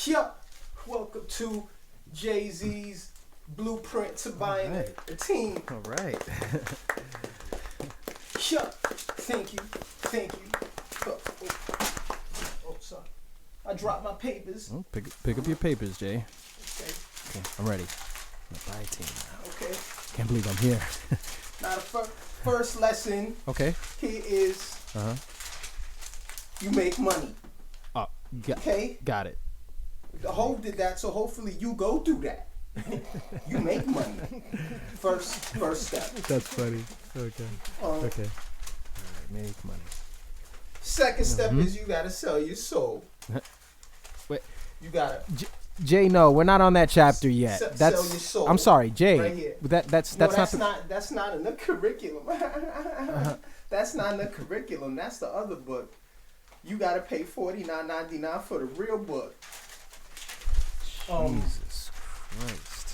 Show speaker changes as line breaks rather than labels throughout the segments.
Yup, welcome to Jayz's Blueprint to Buying a Team.
All right.
Yup, thank you. Oh, sorry. I dropped my papers.
Oh, pick up your papers, Jay.
Okay,
I'm ready. I'm a buy team now.
okay.
Can't believe I'm here.
Now the first lesson
Okay.
here is you make money.
Oh,
Okay?
got it.
The hoe did that, so hopefully you go do that. You make money. First step.
That's funny. Okay.
Okay.
All right, make money.
Second step is you gotta sell your soul.
Wait.
You gotta
Jay, no, we're not on that chapter yet.
sell your soul.
I'm sorry, Jay.
Right here.
That's
not in the curriculum. That's not in the curriculum. That's the other book. You gotta pay $49.99 for the real book.
Jesus Christ.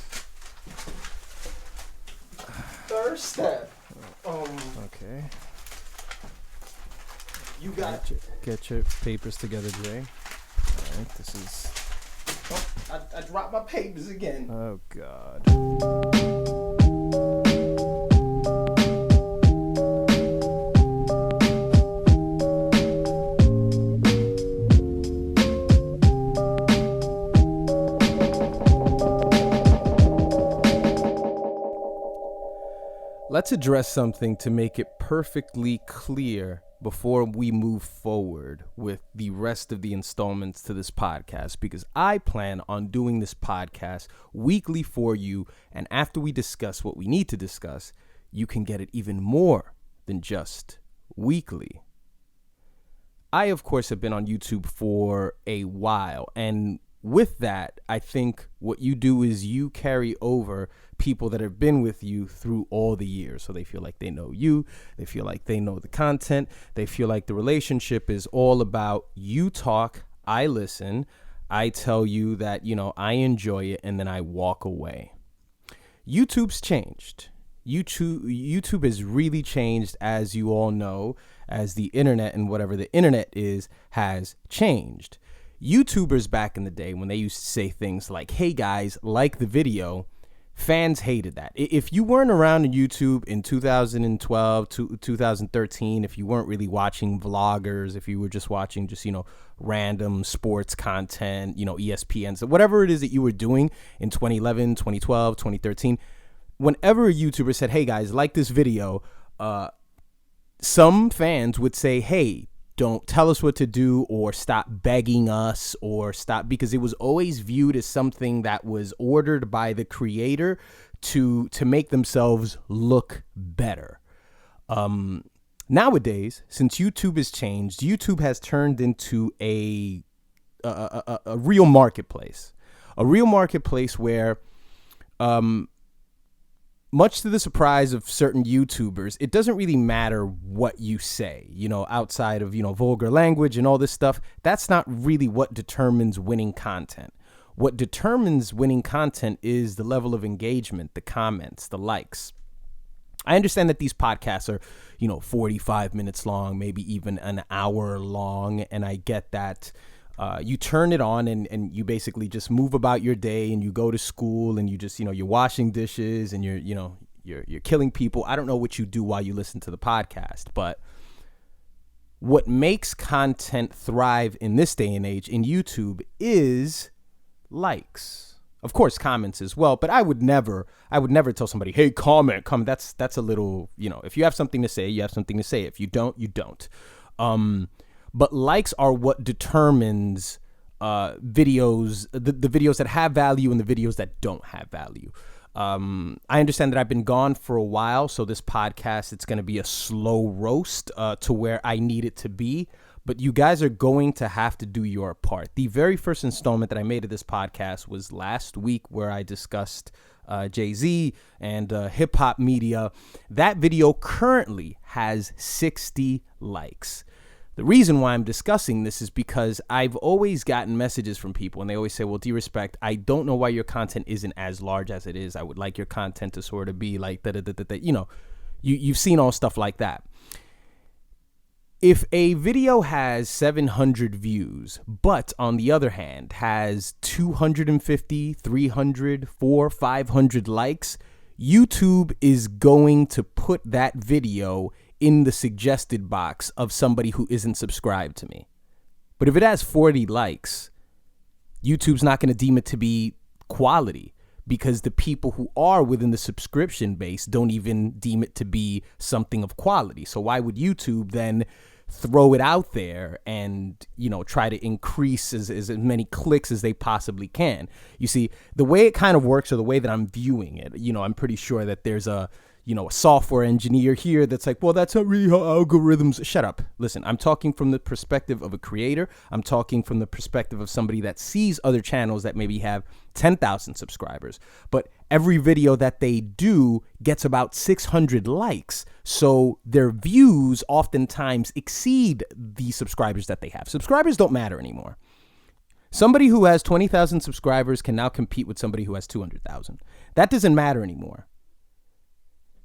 Third step.
Okay.
You got
Get your papers together, Jay. All right, this is.
Oh, I dropped my papers again.
Oh God. Let's address something to make it perfectly clear before we move forward with the rest of the installments to this podcast, because I plan on doing this podcast weekly for you, and after we discuss what we need to discuss, you can get it even more than just weekly. I, of course, have been on YouTube for a while, and with that, I think what you do is you carry over people that have been with you through all the years. So they feel like they know you. They feel like they know the content. They feel like the relationship is all about you talk, I listen, I tell you that, I enjoy it, and then I walk away. YouTube's changed. YouTube has really changed, as you all know, as the internet and whatever the internet is has changed. YouTubers back in the day, when they used to say things like, hey guys, like the video, fans hated that. If you weren't around in YouTube in 2012 to 2013, if you weren't really watching vloggers, if you were just watching random sports content, ESPN, so whatever it is that you were doing in 2011, 2012, 2013, whenever a YouTuber said, hey guys, like this video, some fans would say, hey, don't tell us what to do, or stop begging us, or stop, because it was always viewed as something that was ordered by the creator to make themselves look better. Nowadays, since YouTube has changed, YouTube has turned into a real marketplace, where much to the surprise of certain YouTubers, it doesn't really matter what you say, outside of, vulgar language and all this stuff. That's not really what determines winning content. What determines winning content is the level of engagement, the comments, the likes. I understand that these podcasts are, 45 minutes long, maybe even an hour long. And I get that. You turn it on and you basically just move about your day, and you go to school, and you just, you're washing dishes, and you're killing people. I don't know what you do while you listen to the podcast, but what makes content thrive in this day and age in YouTube is likes. Of course, comments as well, but I would never tell somebody, hey, comment. That's a little, if you have something to say, you have something to say. If you don't, you don't. But likes are what determines videos, the videos that have value and the videos that don't have value. I understand that I've been gone for a while, so this podcast, it's going to be a slow roast to where I need it to be. But you guys are going to have to do your part. The very first installment that I made of this podcast was last week, where I discussed Jayz and Hiphop media. That video currently has 60 likes. The reason why I'm discussing this is because I've always gotten messages from people, and they always say, well, D-Respect, I don't know why your content isn't as large as it is. I would like your content to sort of be like, you've seen all stuff like that. If a video has 700 views, but on the other hand has 250, 300, 400, 500 likes, YouTube is going to put that video in the suggested box of somebody who isn't subscribed to me. But if it has 40 likes, YouTube's not going to deem it to be quality, because the people who are within the subscription base don't even deem it to be something of quality. So why would YouTube then throw it out there and, try to increase as many clicks as they possibly can? You see, the way it kind of works, or the way that I'm viewing it, I'm pretty sure that there's a software engineer here that's like, well, that's not really how algorithms. Shut up. Listen, I'm talking from the perspective of a creator. I'm talking from the perspective of somebody that sees other channels that maybe have 10,000 subscribers. But every video that they do gets about 600 likes. So their views oftentimes exceed the subscribers that they have. Subscribers don't matter anymore. Somebody who has 20,000 subscribers can now compete with somebody who has 200,000. That doesn't matter anymore.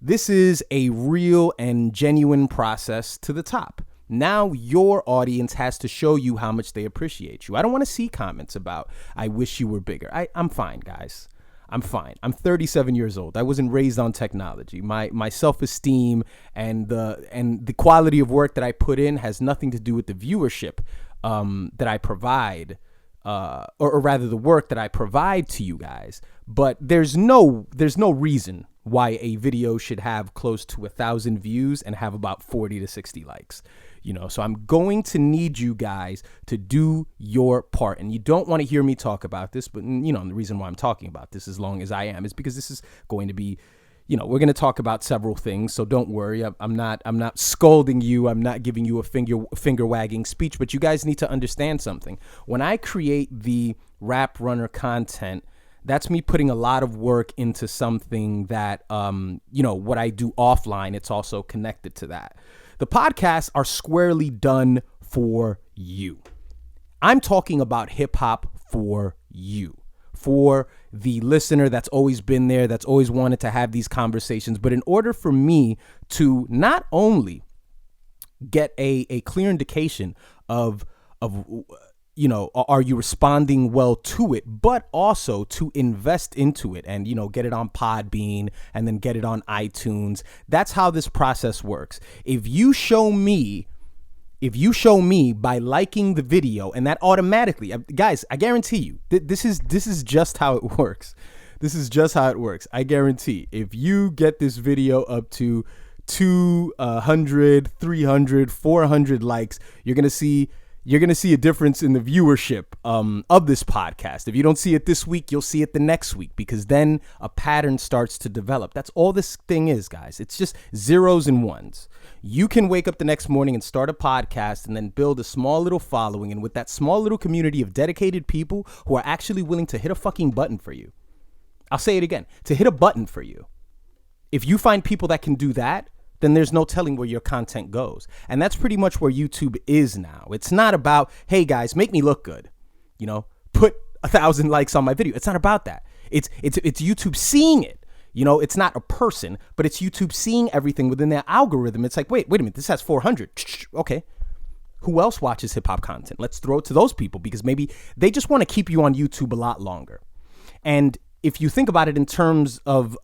This is a real and genuine process to the top. Now your audience has to show you how much they appreciate you. I don't want to see comments about, I wish you were bigger. I'm fine, guys. I'm fine. I'm 37 years old. I wasn't raised on technology. My self-esteem and the quality of work that I put in has nothing to do with the viewership that I provide, or rather the work that I provide to you guys. But there's no reason why a video should have close to 1,000 views and have about 40 to 60 likes. So I'm going to need you guys to do your part. And you don't want to hear me talk about this, but the reason why I'm talking about this as long as I am is because this is going to be, we're going to talk about several things. So don't worry. I'm not scolding you. I'm not giving you a finger wagging speech, but you guys need to understand something. When I create the Rap Runner content, that's me putting a lot of work into something that, what I do offline, it's also connected to that. The podcasts are squarely done for you. I'm talking about hip hop for you, for the listener that's always been there, that's always wanted to have these conversations. But in order for me to not only get a clear indication of are you responding well to it, but also to invest into it and, get it on Podbean and then get it on iTunes. That's how this process works. If you show me by liking the video, and that automatically, guys, I guarantee you, this is just how it works. This is just how it works. I guarantee if you get this video up to 200, 300, 400 likes, you're going to see a difference in the viewership of this podcast. If you don't see it this week, you'll see it the next week, because then a pattern starts to develop. That's all this thing is, guys. It's just zeros and ones. You can wake up the next morning and start a podcast and then build a small little following. And with that small little community of dedicated people who are actually willing to hit a fucking button for you. I'll say it again, to hit a button for you. If you find people that can do that, then there's no telling where your content goes. And that's pretty much where YouTube is now. It's not about, hey guys, make me look good. Put 1,000 likes on my video. It's not about that. It's YouTube seeing it. It's not a person, but it's YouTube seeing everything within their algorithm. It's like, wait a minute, this has 400. Okay. Who else watches hip hop content? Let's throw it to those people, because maybe they just want to keep you on YouTube a lot longer. And if you think about it in terms of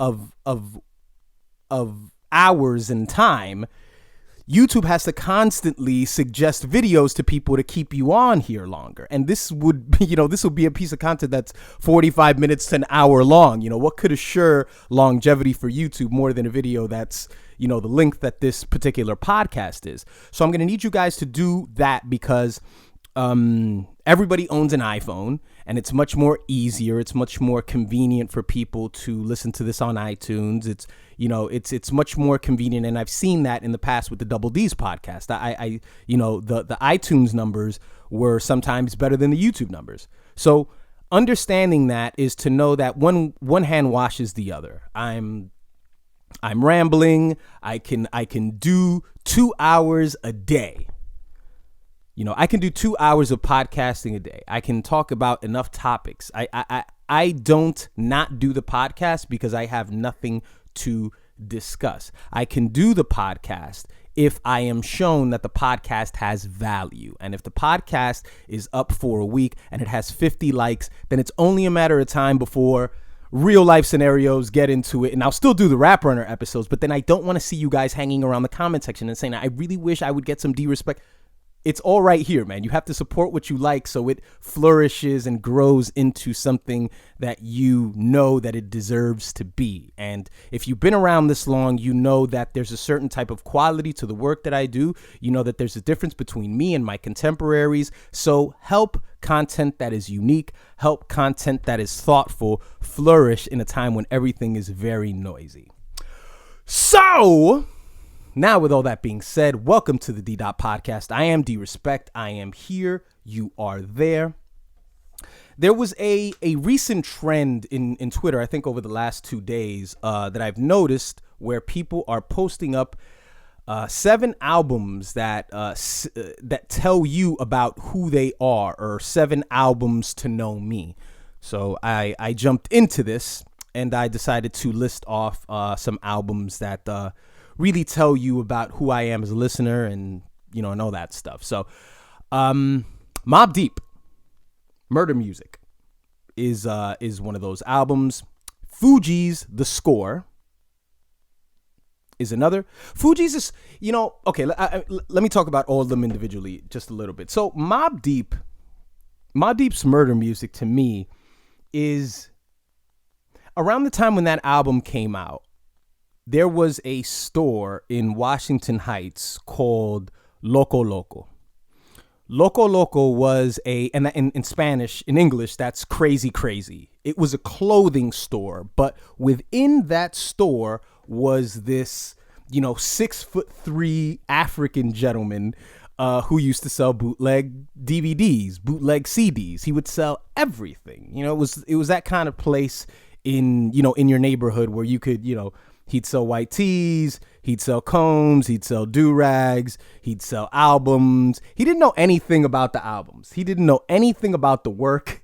hours and time, YouTube has to constantly suggest videos to people to keep you on here longer. And this would be a piece of content that's 45 minutes to an hour long. What could assure longevity for YouTube more than a video that's, the length that this particular podcast is? So I'm going to need you guys to do that, because everybody owns an iPhone, and it's much more easier. It's much more convenient for people to listen to this on iTunes. It's much more convenient. And I've seen that in the past with the Double D's podcast. The iTunes numbers were sometimes better than the YouTube numbers. So understanding that is to know that one hand washes the other. I'm rambling. I can do 2 hours a day. I can do 2 hours of podcasting a day. I can talk about enough topics. I don't not do the podcast because I have nothing to discuss. I can do the podcast if I am shown that the podcast has value. And if the podcast is up for a week and it has 50 likes, then it's only a matter of time before real life scenarios get into it. And I'll still do the Rap Runner episodes, but then I don't want to see you guys hanging around the comment section and saying, I really wish I would get some D-Respect. It's all right here, man. You have to support what you like so it flourishes and grows into something that you know that it deserves to be. And if you've been around this long, you know that there's a certain type of quality to the work that I do. You know that there's a difference between me and my contemporaries. So help content that is unique, help content that is thoughtful flourish in a time when everything is very noisy. So now, with all that being said, welcome to the Ddotpodcast. I am D-Respect. I am here. You are there. There was a recent trend in Twitter, I think over the last 2 days, that I've noticed where people are posting up 7 albums that tell you about who they are, or 7 albums to know me. So I jumped into this and I decided to list off some albums that really tell you about who I am as a listener and, you know, and all that stuff. So, Mobb Deep, Murder Music is one of those albums. Fugees, The Score is another. Fugees is, you know, okay, let me talk about all of them individually just a little bit. So Mobb Deep's Murder Music to me is around the time when that album came out. There was a store in Washington Heights called Loco Loco. Loco Loco was and in Spanish, in English, that's crazy, crazy. It was a clothing store, but within that store was this, you know, 6'3" African gentleman who used to sell bootleg DVDs, bootleg CDs. He would sell everything. You know, it was that kind of place in your neighborhood where you could, you know, he'd sell white tees, he'd sell combs, he'd sell do-rags, he'd sell albums. He didn't know anything about the albums. He didn't know anything about the work.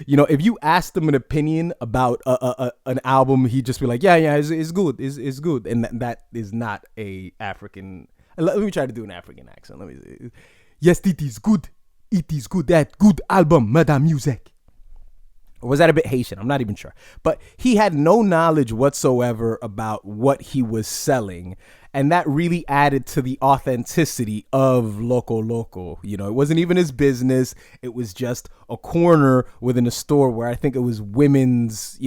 You know, if you asked him an opinion about an album, he'd just be like, yeah, it's good, it's good. And that is not a African. Let me try to do an African accent. Let me see. Yes, it is good. It is good. That good album, Murder Music. Or was that a bit Haitian? I'm not even sure. But he had no knowledge whatsoever about what he was selling. And that really added to the authenticity of Loco Loco. You know, it wasn't even his business. It was just a corner within a store where I think it was women's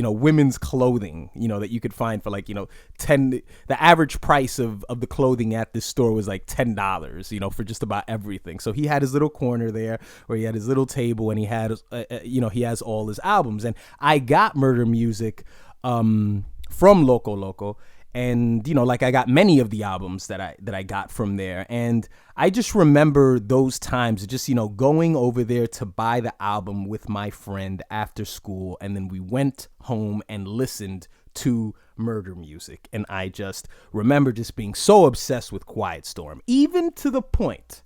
clothing, you know, that you could find for like, you know, the average price of the clothing at this store was like $10, you know, for just about everything. So he had his little corner there where he had his little table and he had, he has all his albums. And I got Murder Music from Loco Loco. And, you know, like I got many of the albums that I got from there. And I just remember those times just, you know, going over there to buy the album with my friend after school. And then we went home and listened to Murder Music. And I just remember just being so obsessed with Quiet Storm, even to the point,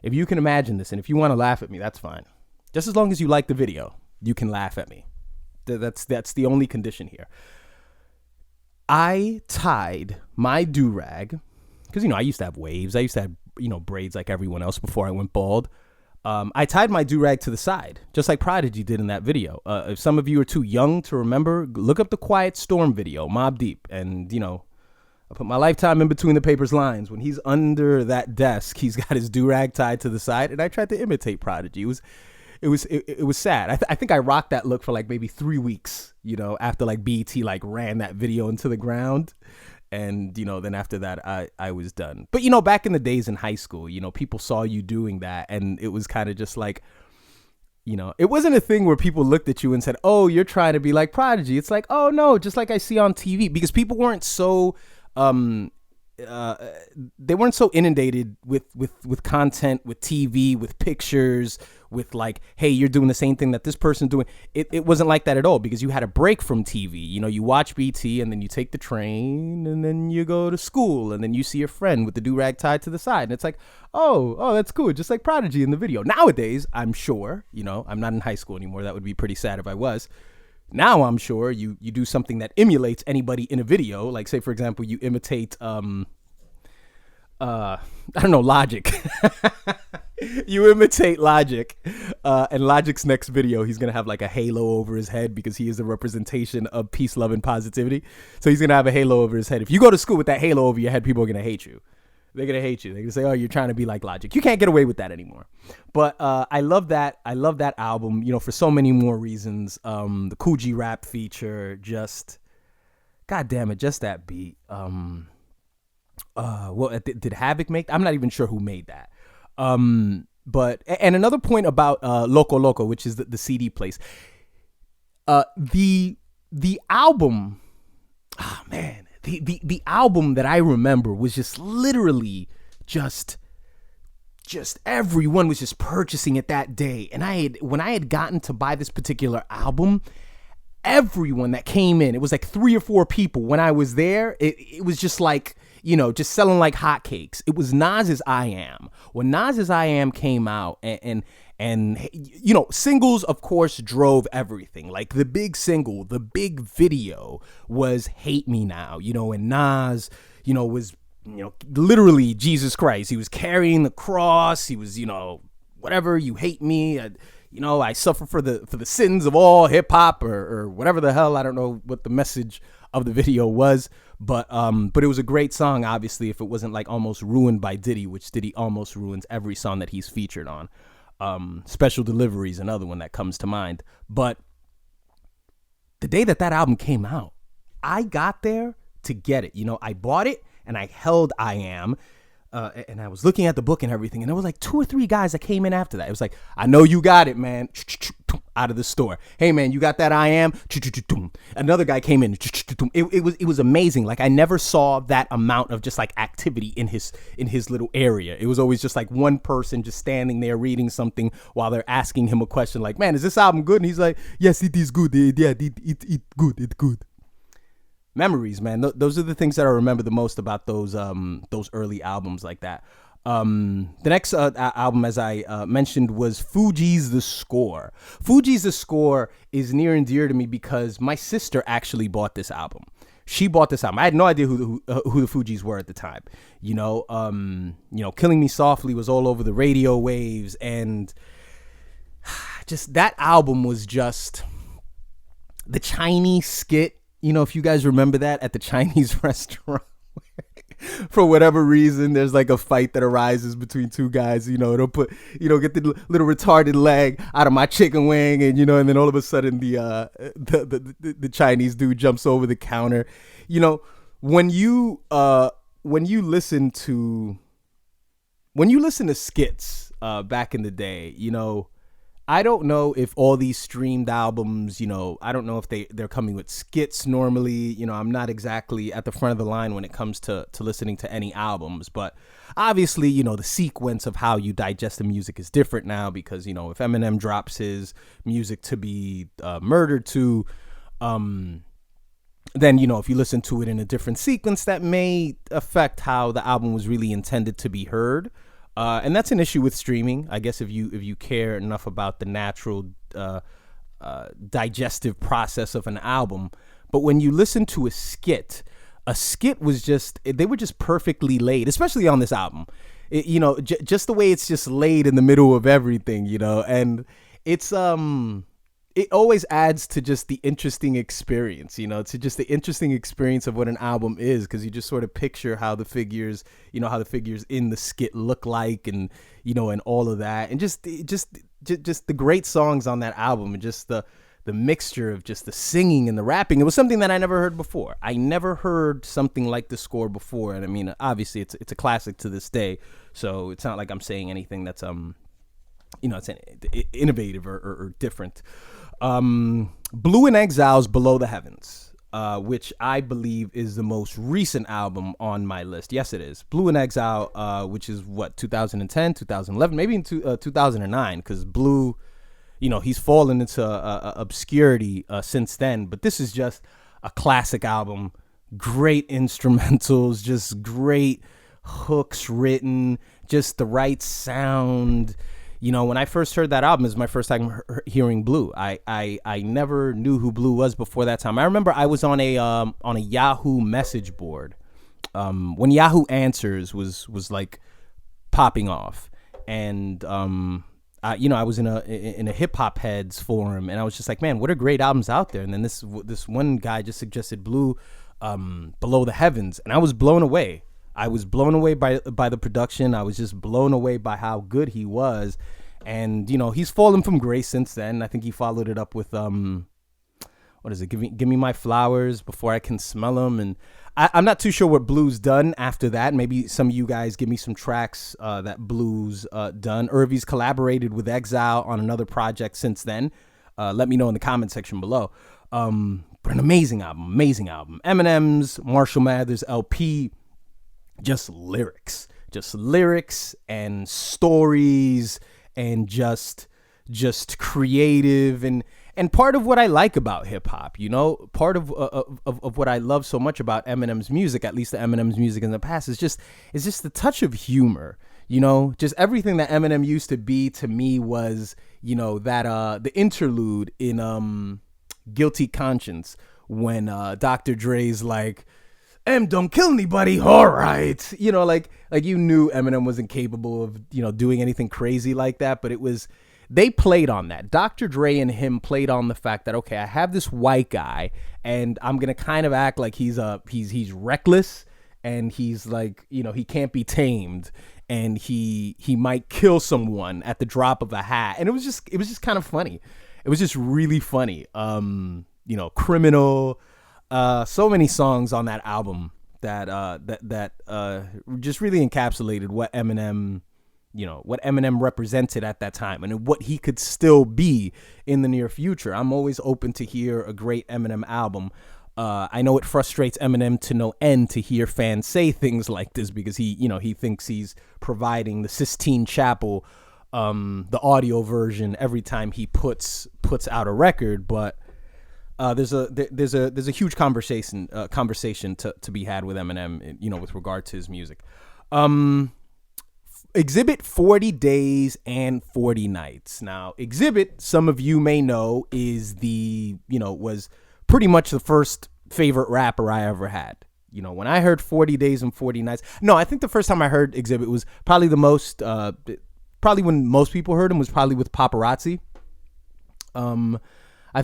if you can imagine this, and if you want to laugh at me, that's fine. Just as long as you like the video, you can laugh at me. That's the only condition here. I tied my do-rag, because, you know, I used to have waves. I used to have, you know, braids like everyone else before I went bald. I tied my do-rag to the side, just like Prodigy did in that video. If some of you are too young to remember, look up the Quiet Storm video, Mobb Deep. And, you know, I put my lifetime in between the paper's lines. When he's under that desk, he's got his do-rag tied to the side. And I tried to imitate Prodigy. It was sad. I think I rocked that look for like maybe 3 weeks, you know, after like BET like ran that video into the ground. And, you know, then after that, I was done. But, you know, back in the days in high school, you know, people saw you doing that. And it was kind of just like, you know, it wasn't a thing where people looked at you and said, oh, you're trying to be like Prodigy. It's like, oh, no, just like I see on TV, because people weren't so they weren't so inundated with content, with TV, with pictures, with like, hey, you're doing the same thing that this person's doing. It wasn't like that at all, because you had a break from TV. You know, you watch BT and then you take the train and then you go to school and then you see your friend with the do-rag tied to the side. And it's like, oh, that's cool. Just like Prodigy in the video. Nowadays, I'm sure, you know, I'm not in high school anymore. That would be pretty sad if I was. Now I'm sure you do something that emulates anybody in a video. Like, say, for example, you imitate I don't know, Logic. You imitate Logic, and Logic's next video, he's gonna have like a halo over his head because he is the representation of peace, love, and positivity. So he's gonna have a halo over his head. If you go to school with that halo over your head, people are gonna hate you. They're gonna hate you. They're gonna say, "Oh, you're trying to be like Logic." You can't get away with that anymore. But I love that. I love that album. You know, for so many more reasons. The Kool G Rap feature, just, God damn it, just that beat. Well, did Havoc make? I'm not even sure who made that. But and another point about Loco Loco, which is the CD place. The album, oh man, the album that I remember was just literally just everyone was just purchasing it that day. And when I had gotten to buy this particular album, everyone that came in, it was like 3 or 4 people. When I was there, it was just like, you know, just selling like hotcakes. It was Nas's I Am. When Nas's I Am came out, and you know, singles, of course, drove everything. Like the big single, the big video was Hate Me Now, you know, and Nas, you know, was, you know, literally Jesus Christ. He was carrying the cross. He was, you know, whatever, you hate me. You know, I suffer for the sins of all hip hop or whatever the hell. I don't know what the message of the video was. But it was a great song, obviously, if it wasn't like almost ruined by Diddy, which Diddy almost ruins every song that he's featured on. Special Delivery is another one that comes to mind. But the day that album came out, I got there to get it. You know, I bought it and I held I Am. And I was looking at the book and everything, and there was like 2 or 3 guys that came in after that. It was like, I know you got it, man. Out of the store. Hey, man, you got that I Am? Another guy came in. It was amazing. Like, I never saw that amount of just like activity in his little area. It was always just like one person just standing there reading something while they're asking him a question like, man, is this album good? And he's like, yes, it is good. Yeah, it good. It's good. Memories, man. Those are the things that I remember the most about those early albums like that. The next album, as I mentioned, was Fugees The Score. Fugees The Score is near and dear to me because my sister actually bought this album. She bought this album. I had no idea who the Fugees were at the time. You know, Killing Me Softly was all over the radio waves, and just that album was just the Chinese skit. You know, if you guys remember that at the Chinese restaurant, for whatever reason, there's like a fight that arises between 2 guys, you know, get the little retarded leg out of my chicken wing. And, you know, and then all of a sudden the Chinese dude jumps over the counter. You know, when you listen to skits, back in the day, you know, I don't know if all these streamed albums, you know, I don't know if they're coming with skits normally. You know, I'm not exactly at the front of the line when it comes to listening to any albums. But obviously, you know, the sequence of how you digest the music is different now because, you know, if Eminem drops his music to be murdered to, then, you know, if you listen to it in a different sequence, that may affect how the album was really intended to be heard. And that's an issue with streaming, I guess, if you care enough about the natural digestive process of an album. But when you listen to a skit was just, they were just perfectly laid, especially on this album. You know, just the way it's just laid in the middle of everything, you know, and it's it always adds to just the interesting experience, you know, to just the interesting experience of what an album is, because you just sort of picture how the figures in the skit look like, and, you know, and all of that, and just the great songs on that album, and just the mixture of just the singing and the rapping. It was something that I never heard before. I never heard something like The Score before, and I mean, obviously it's a classic to this day, so it's not like I'm saying anything that's you know, it's innovative or different. Blue in Exile's Below the Heavens, which I believe is the most recent album on my list. Yes, it is. Blue in Exile, which is what, 2010, 2011, maybe in 2009, because Blue, you know, he's fallen into obscurity since then. But this is just a classic album. Great instrumentals, just great hooks written, just the right sound. You know, when I first heard that album, it was my first time hearing Blue. I never knew who Blue was before that time. I remember I was on a Yahoo message board when Yahoo Answers was like popping off, and I was in a hip hop heads forum, and I was just like, man, what are great albums out there? And then this one guy just suggested Blue, Below the Heavens, and I was blown away. I was blown away by the production. I was just blown away by how good he was, and he's fallen from grace since then. I think he followed it up with what is it? Give me my flowers before I can smell them, and I'm not too sure what Blue's done after that. Maybe some of you guys give me some tracks that Blue's done, or if he's collaborated with Exile on another project since then. Let me know in the comment section below. But an amazing album. Eminem's Marshall Mathers LP, just lyrics and stories, and just creative, and part of what I like about hip hop, part of what I love so much about Eminem's music, at least the Eminem's music in the past, is just the touch of humor. Just everything that Eminem used to be to me was, that the interlude in Guilty Conscience when Dr. Dre's like, don't kill anybody, all right. Like you knew Eminem wasn't capable of, doing anything crazy like that, but they played on that. Dr. Dre and him played on the fact that, okay, I have this white guy, and I'm going to kind of act like he's reckless, and he's like, he can't be tamed, and he might kill someone at the drop of a hat. And it was just kind of funny. It was just really funny. Criminal, so many songs on that album that just really encapsulated what Eminem represented at that time and what he could still be in the near future. I'm always open to hear a great Eminem album. I know it frustrates Eminem to no end to hear fans say things like this, because he thinks he's providing the Sistine Chapel, the audio version every time he puts out a record. But there's a huge conversation to be had with Eminem, with regard to his music. Exhibit 40 Days and 40 Nights. Now, Exhibit, some of you may know, is was pretty much the first favorite rapper I ever had. When I heard 40 Days and 40 Nights, I think the first time I heard Exhibit was probably probably when most people heard him was probably with Paparazzi. I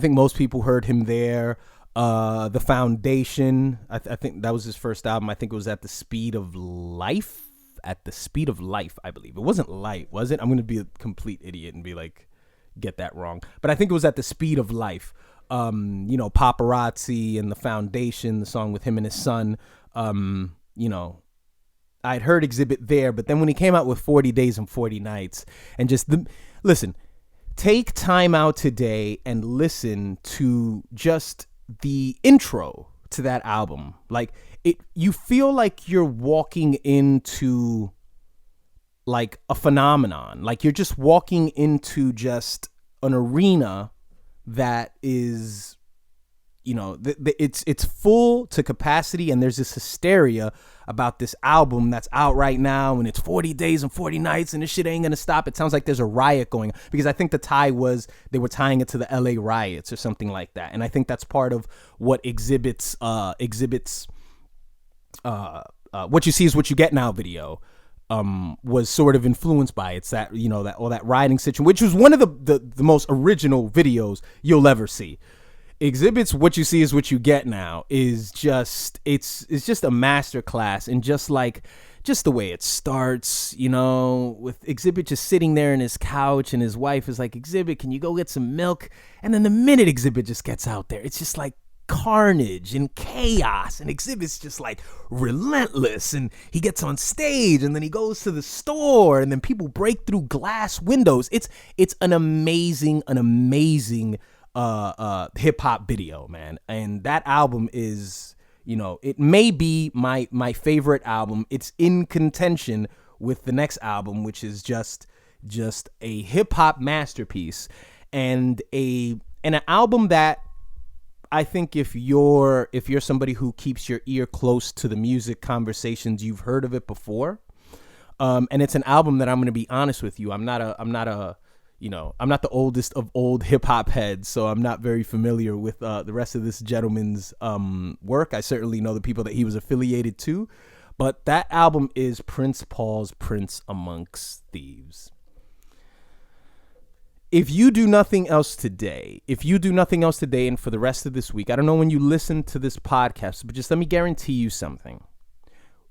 think most people heard him there. The Foundation, I think that was his first album. I think it was At the Speed of Life. I believe. It wasn't Light, was it? I'm going to be a complete idiot and be like, get that wrong. But I think it was At the Speed of Life. Paparazzi and The Foundation, the song with him and his son. I'd heard Exhibit there, but then when he came out with 40 Days and 40 Nights, and listen, take time out today and listen to just the intro to that album. Like, you feel like you're walking into like a phenomenon, like you're just walking into just an arena that is, it's full to capacity, and there's this hysteria about this album that's out right now, and it's 40 days and 40 nights, and this shit ain't gonna stop. It sounds like there's a riot going on, because I think the tie was they were tying it to the LA riots or something like that, and I think that's part of what Exhibit's What You See Is What You Get Now video was sort of influenced by. It's that, that all that rioting situation, which was one of the most original videos you'll ever see. Exhibit's What You See Is What You Get Now is just, it's just a masterclass, and just the way it starts, with Exhibit just sitting there in his couch, and his wife is like, Exhibit, can you go get some milk? And then the minute Exhibit just gets out there, it's just like carnage and chaos, and Exhibit's just like relentless, and he gets on stage, and then he goes to the store, and then people break through glass windows. It's an amazing hip hop video, man. And that album is, it may be my favorite album. It's in contention with the next album, which is just a hip hop masterpiece, and an album that I think if you're somebody who keeps your ear close to the music conversations, you've heard of it before. And it's an album that, I'm going to be honest with you, I'm not a I'm not the oldest of old hip hop heads, so I'm not very familiar with the rest of this gentleman's work. I certainly know the people that he was affiliated to, but that album is Prince Paul's Prince Amongst Thieves. If you do nothing else today, and for the rest of this week, I don't know when you listen to this podcast, but just let me guarantee you something.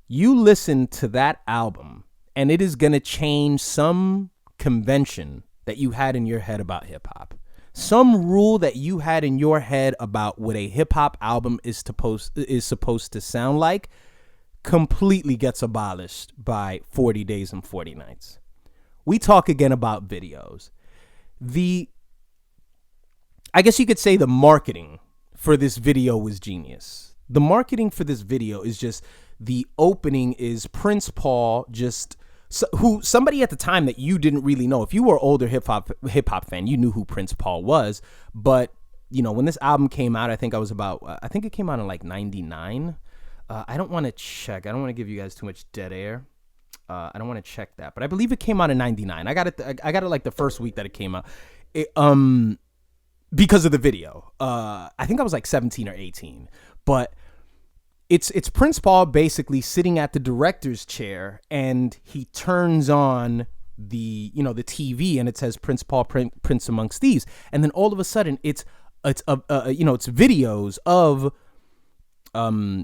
You listen to that album, and it is going to change some convention that you had in your head about hip hop. Some rule that you had in your head about what a hip hop album is supposed to sound like completely gets abolished by 40 Days and 40 Nights. We talk again about videos. I guess you could say the marketing for this video was genius. The marketing for this video is just, the opening is Prince Paul, somebody at the time that you didn't really know. If you were an older hip hop fan, you knew who Prince Paul was. But, when this album came out, I think it came out in like 99. I don't want to check. I don't want to give you guys too much dead air. I don't want to check that, but I believe it came out in 99. I got it like the first week that it came out. Because of the video. I think I was like 17 or 18, but it's Prince Paul basically sitting at the director's chair, and he turns on the TV, and it says Prince Paul, Prince Amongst Thieves, and then all of a sudden it's videos of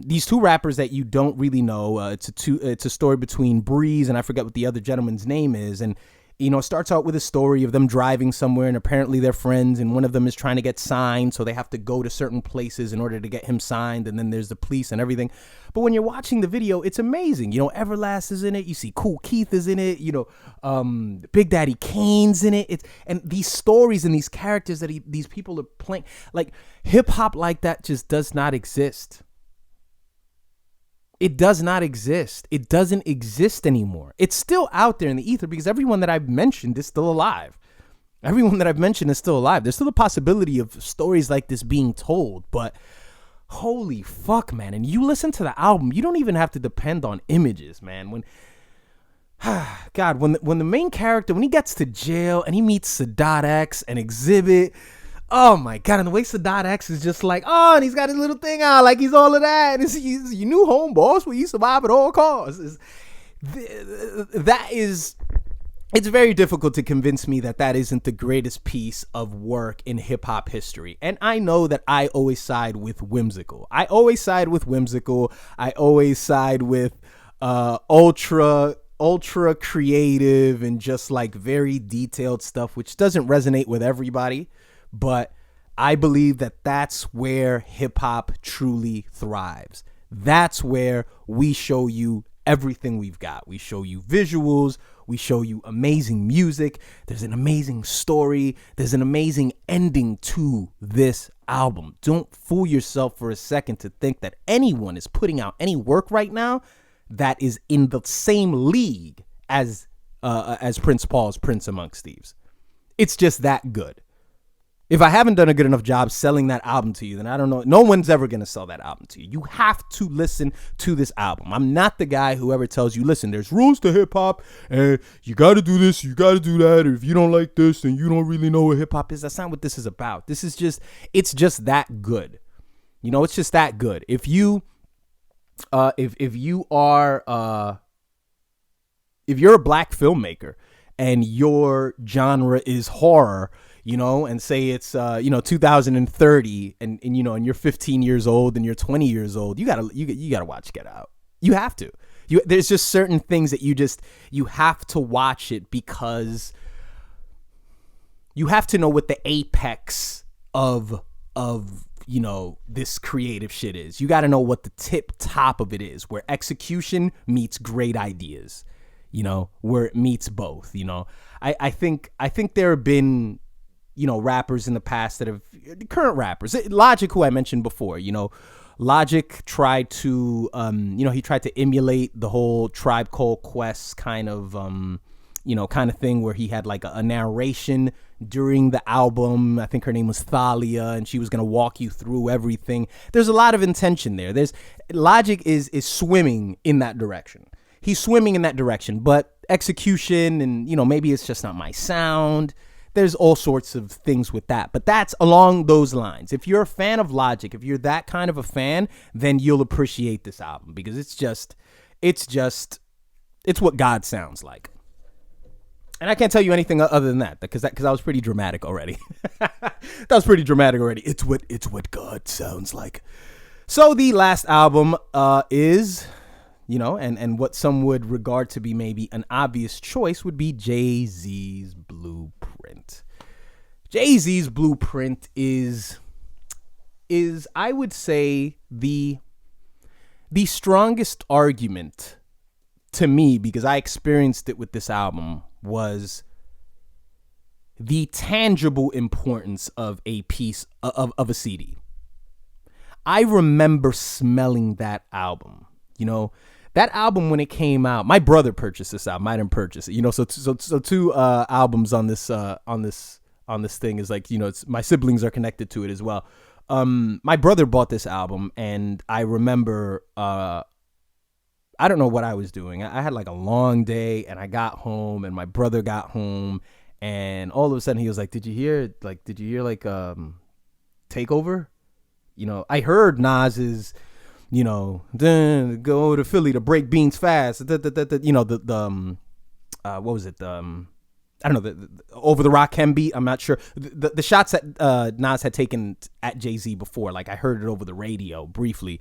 these two rappers that you don't really know. It's a story between Breeze and I forget what the other gentleman's name is, and it starts out with a story of them driving somewhere, and apparently they're friends, and one of them is trying to get signed, so they have to go to certain places in order to get him signed, and then there's the police and everything. But when you're watching the video, it's amazing. Everlast is in it. You see Kool Keith is in it. Big Daddy Kane's in it. And these stories and these characters that these people are playing, like hip hop like that just does not exist. It does not exist. It doesn't exist anymore. It's still out there in the ether because everyone that I've mentioned is still alive. There's still a possibility of stories like this being told, but holy fuck, man. And you listen to the album, you don't even have to depend on images, man. When the main character, when he gets to jail and he meets Sadat X and Exhibit, oh my God, and the way Sadat X is just like, oh, and he's got his little thing out, like he's all of that. And he's your new home boss where you survive at all costs. It's very difficult to convince me that isn't the greatest piece of work in hip hop history. And I know that I always side with Whimsical. I always side with ultra creative and just like very detailed stuff, which doesn't resonate with everybody. But I believe that that's where hip hop truly thrives. That's where we show you everything we've got. We show you visuals. We show you amazing music. There's an amazing story. There's an amazing ending to this album. Don't fool yourself for a second to think that anyone is putting out any work right now that is in the same league as Prince Paul's Prince Amongst Thieves. It's just that good. If I haven't done a good enough job selling that album to you, then I don't know. No one's ever going to sell that album to you. You have to listen to this album. I'm not the guy who ever tells you, listen, there's rules to hip hop and you got to do this, you got to do that. Or if you don't like this, then you don't really know what hip hop is. That's not what this is about. It's just that good. It's just that good. If you're a black filmmaker and your genre is horror, and say it's 2030 and you're 15 years old and you're 20 years old, you gotta watch Get Out. You have to. There's just certain things that you have to watch it because you have to know what the apex of this creative shit is. You got to know what the tip top of it is, where execution meets great ideas, where it meets both. I think there have been rappers in the past that have, current rappers, Logic, who I mentioned before, Logic tried to, he tried to emulate the whole Tribe Called Quest kind of thing where he had like a narration during the album. I think her name was Thalia, and she was going to walk you through everything. There's a lot of intention there. Logic is swimming in that direction. He's swimming in that direction, but execution and, maybe it's just not my sound. there's all sorts of things with that. But that's along those lines. If you're a fan of Logic, if you're that kind of a fan, then you'll appreciate this album because it's what God sounds like. And I can't tell you anything other than that because I was pretty dramatic already. That was pretty dramatic already. It's what God sounds like. So the last album is, and what some would regard to be maybe an obvious choice would be Jay-Z's Blueprint. Jay-Z's Blueprint is I would say the strongest argument to me, because I experienced it with this album, was the tangible importance of a piece of a CD. I remember smelling that album. That album when it came out, my brother purchased this album. I didn't purchase it. So two albums on this thing is like, it's my siblings are connected to it as well. My brother bought this album, and I remember I don't know what I was doing. I had like a long day, and I got home, and my brother got home, and all of a sudden he was like, "Did you hear Takeover?" I heard Nas's, go to Philly to break beans fast. What was it? I don't know, the Over the Rock Hem beat. I'm not sure. The shots that Nas had taken at Jay-Z before, like I heard it over the radio briefly.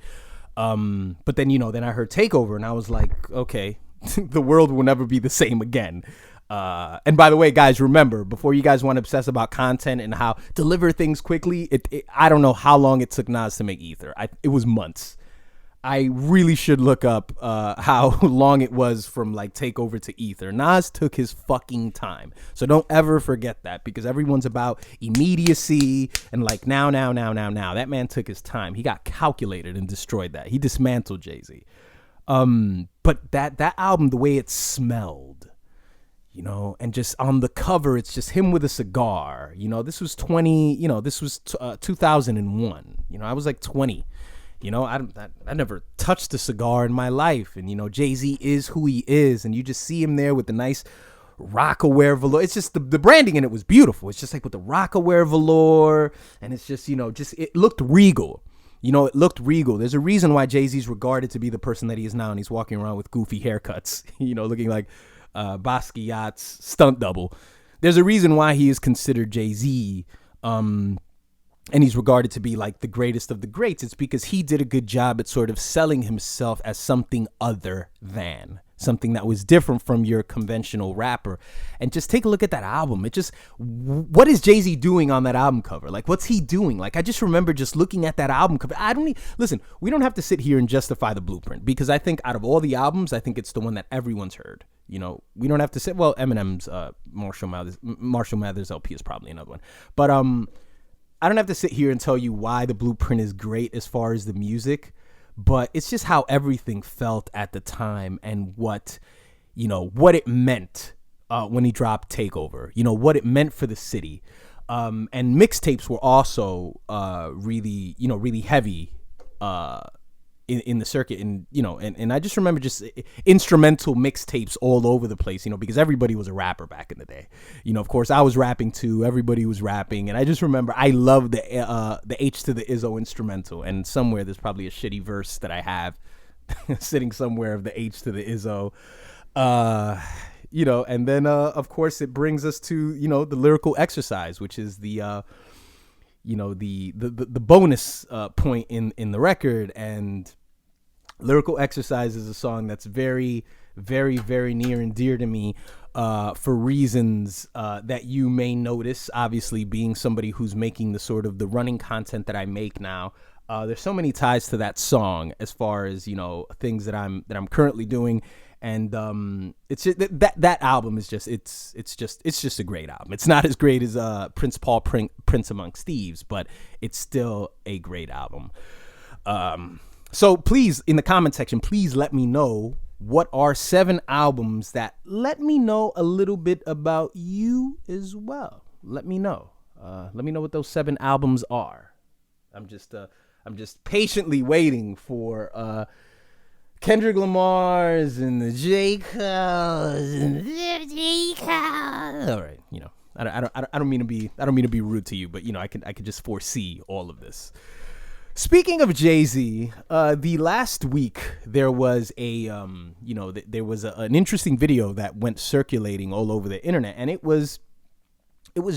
But then, then I heard Takeover, and I was like, okay, the world will never be the same again. And by the way, guys, remember, before you guys want to obsess about content and how deliver things quickly, I don't know how long it took Nas to make Ether. It was months. I really should look up how long it was from like Takeover to Ether. Nas took his fucking time. So don't ever forget that, because everyone's about immediacy and like now. That man took his time. He got calculated and destroyed that. He dismantled Jay-Z. But that album, the way it smelled, and just on the cover, it's just him with a cigar. This was 2001. I was like 20. I never touched a cigar in my life. And, Jay-Z is who he is. And you just see him there with the nice Rockaware velour. It's just the branding in it was beautiful. It's just like with the Rockaware velour. And it's just, it looked regal. It looked regal. There's a reason why Jay-Z's regarded to be the person that he is now. And he's walking around with goofy haircuts, looking like Basquiat's stunt double. There's a reason why he is considered Jay-Z. And he's regarded to be like the greatest of the greats. It's because he did a good job at sort of selling himself as something other than, something that was different from your conventional rapper. And just take a look at that album. What is Jay-Z doing on that album cover? Like, what's he doing? Like, I just remember just looking at that album cover. Listen, we don't have to sit here and justify the Blueprint, because I think out of all the albums, I think it's the one that everyone's heard. We don't have to sit, well, Eminem's Marshall Mathers LP is probably another one. But, I don't have to sit here and tell you why the Blueprint is great as far as the music, but it's just how everything felt at the time and what it meant when he dropped Takeover, what it meant for the city. And mixtapes were also really heavy in the circuit, and and I just remember just instrumental mixtapes all over the place, because everybody was a rapper back in the day. Of course I was rapping too. Everybody was rapping, and I just remember I loved the H to the Izzo instrumental, and somewhere there's probably a shitty verse that I have sitting somewhere of the H to the Izzo. And then of course it brings us to the lyrical exercise, which is the bonus point in the record. And Lyrical Exercise is a song that's very, very, very near and dear to me for reasons that you may notice. Obviously, being somebody who's making the sort of the running content that I make now, there's so many ties to that song as far as things that I'm currently doing. And it's just, that album is just it's just a great album. It's not as great as Prince Amongst Thieves, but it's still a great album. So please, in the comment section, please let me know what are 7 albums that let me know a little bit about you as well. Let me know what those 7 albums are. I'm just patiently waiting for Kendrick Lamar's and the J. Cole's and the J. Cole. All right, I don't mean to be rude to you, but I could just foresee all of this. Speaking of Jay-Z, the last week there was an interesting video that went circulating all over the internet, and it was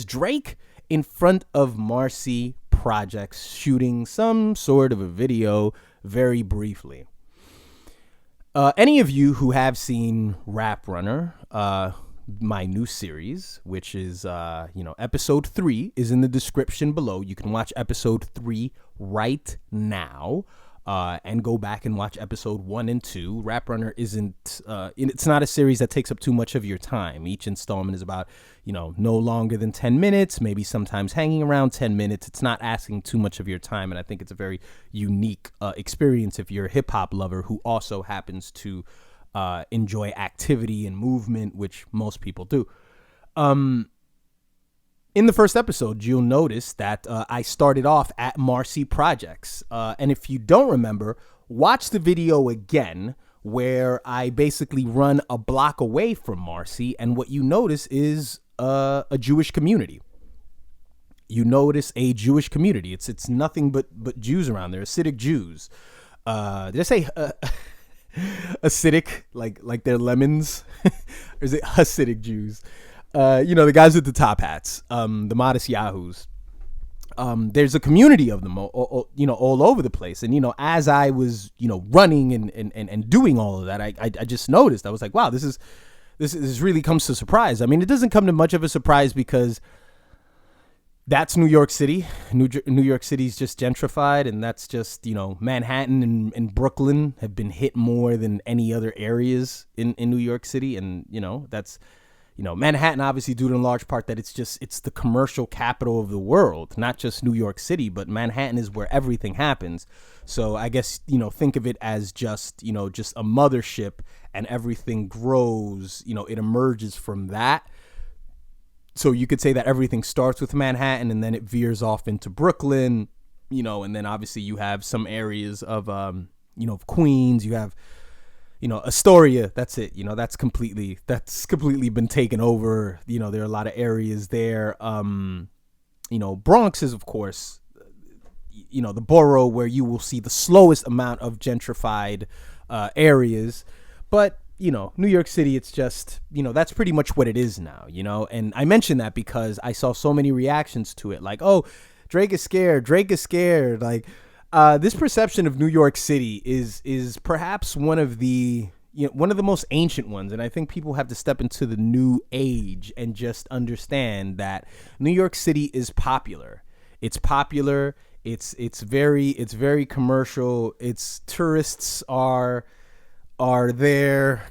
Drake in front of Marcy Projects shooting some sort of a video very briefly. Any of you who have seen Rap Runner, my new series, which is, episode 3 is in the description below. You can watch episode 3 right now, and go back and watch episode 1 and 2. Rap Runner it's not a series that takes up too much of your time. Each installment is about, no longer than 10 minutes, maybe sometimes hanging around 10 minutes. It's not asking too much of your time. And I think it's a very unique experience if you're a hip hop lover who also happens to enjoy activity and movement, which most people do. In the first episode, you'll notice that I started off at Marcy Projects. And if you don't remember, watch the video again where I basically run a block away from Marcy. And what you notice is a Jewish community. You notice a Jewish community. It's nothing but Jews around there, Hasidic Jews. Did I say acidic, like they're lemons? Or is it Hasidic Jews? The guys with the top hats, the modest yahoos. There's a community of them, all over the place. And, as I was, running and doing all of that, I just noticed, I was like, wow, this really comes to surprise. I mean, it doesn't come to much of a surprise because that's New York City. New York City's just gentrified, and that's just, Manhattan and Brooklyn have been hit more than any other areas in New York City. And, that's, Manhattan, obviously, due to in large part that it's the commercial capital of the world, not just New York City, but Manhattan is where everything happens. So I guess, think of it as just a mothership, and everything grows, it emerges from that. So you could say that everything starts with Manhattan and then it veers off into Brooklyn, and then obviously you have some areas of, Queens, you have, Astoria, that's it. That's completely been taken over. There are a lot of areas there. Bronx is, of course, the borough where you will see the slowest amount of gentrified areas. But, New York City, it's just, that's pretty much what it is now, And I mention that because I saw so many reactions to it. Like, oh, Drake is scared. Like, this perception of New York City is perhaps one of the most ancient ones, and I think people have to step into the new age and just understand that New York City is popular. It's popular. It's very commercial. Its tourists are there.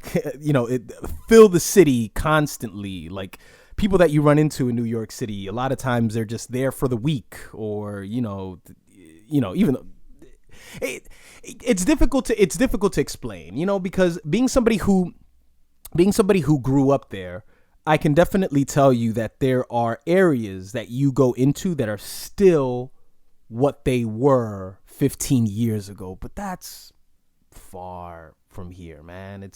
Fill the city constantly. Like, people that you run into in New York City, a lot of times they're just there for the week, or even though it's difficult to explain, because being somebody who grew up there, I can definitely tell you that there are areas that you go into that are still what they were 15 years ago, but that's far from here, man.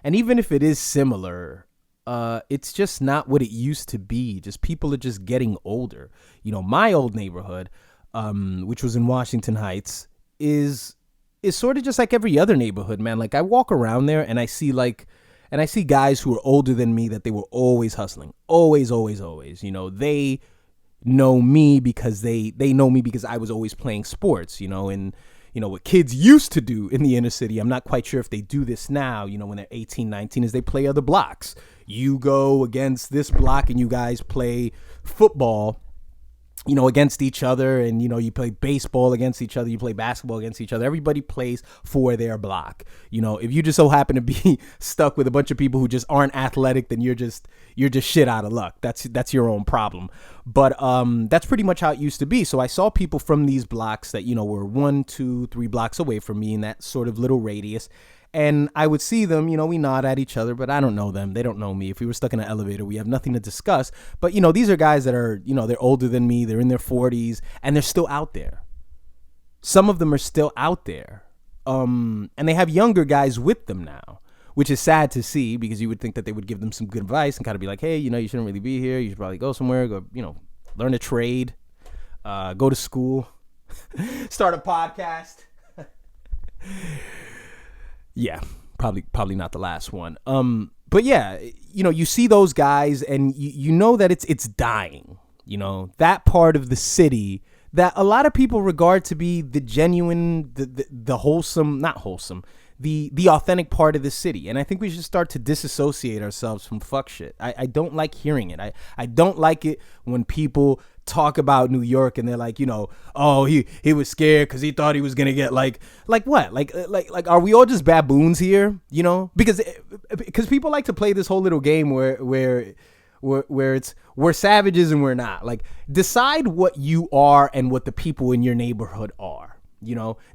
And even if it is similar, it's just not what it used to be. Just people are just getting older. My old neighborhood, which was in Washington Heights, is sort of just like every other neighborhood, man. Like, I walk around there and I see guys who are older than me that they were always hustling, always. They know me because they know me because I was always playing sports, and what kids used to do in the inner city, I'm not quite sure if they do this now, when they're 18, 19, is they play other blocks. You go against this block and you guys play football, against each other, and, you play baseball against each other, you play basketball against each other. Everybody plays for their block. If you just so happen to be stuck with a bunch of people who just aren't athletic, then you're just shit out of luck. That's your own problem. But that's pretty much how it used to be. So I saw people from these blocks that, were 1, 2, 3 blocks away from me in that sort of little radius. And I would see them, we nod at each other, but I don't know them. They don't know me. If we were stuck in an elevator, we have nothing to discuss. But, these are guys that are, they're older than me. They're in their 40s and they're still out there. Some of them are still out there. And they have younger guys with them now, which is sad to see because you would think that they would give them some good advice and kind of be like, hey, you shouldn't really be here. You should probably go somewhere, go, learn a trade, go to school, start a podcast. Yeah, probably not the last one. But yeah, you see those guys and you know that it's dying. That part of the city that a lot of people regard to be the genuine, the wholesome, not wholesome, the authentic part of the city. And I think we should start to disassociate ourselves from fuck shit. I don't like hearing it. I don't like it when people talk about New York and they're like, oh, he was scared because he thought he was gonna get like what? Like are we all just baboons here? Because people like to play this whole little game where we're savages and we're not. Like, decide what you are and what the people in your neighborhood are.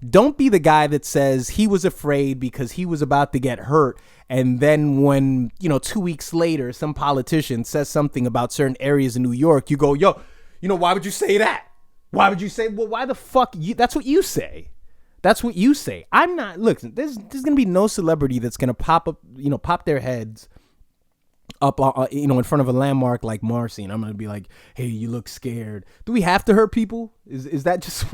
Don't be the guy that says he was afraid because he was about to get hurt. And then when, 2 weeks later, some politician says something about certain areas in New York, you go, yo, why would you say that? Why would you say, well, why the fuck? That's what you say. That's what you say. I'm not, look, there's going to be no celebrity that's going to pop up, pop their heads up, in front of a landmark like Marcy, and I'm gonna be like, "Hey, you look scared." Do we have to hurt people? Is that just?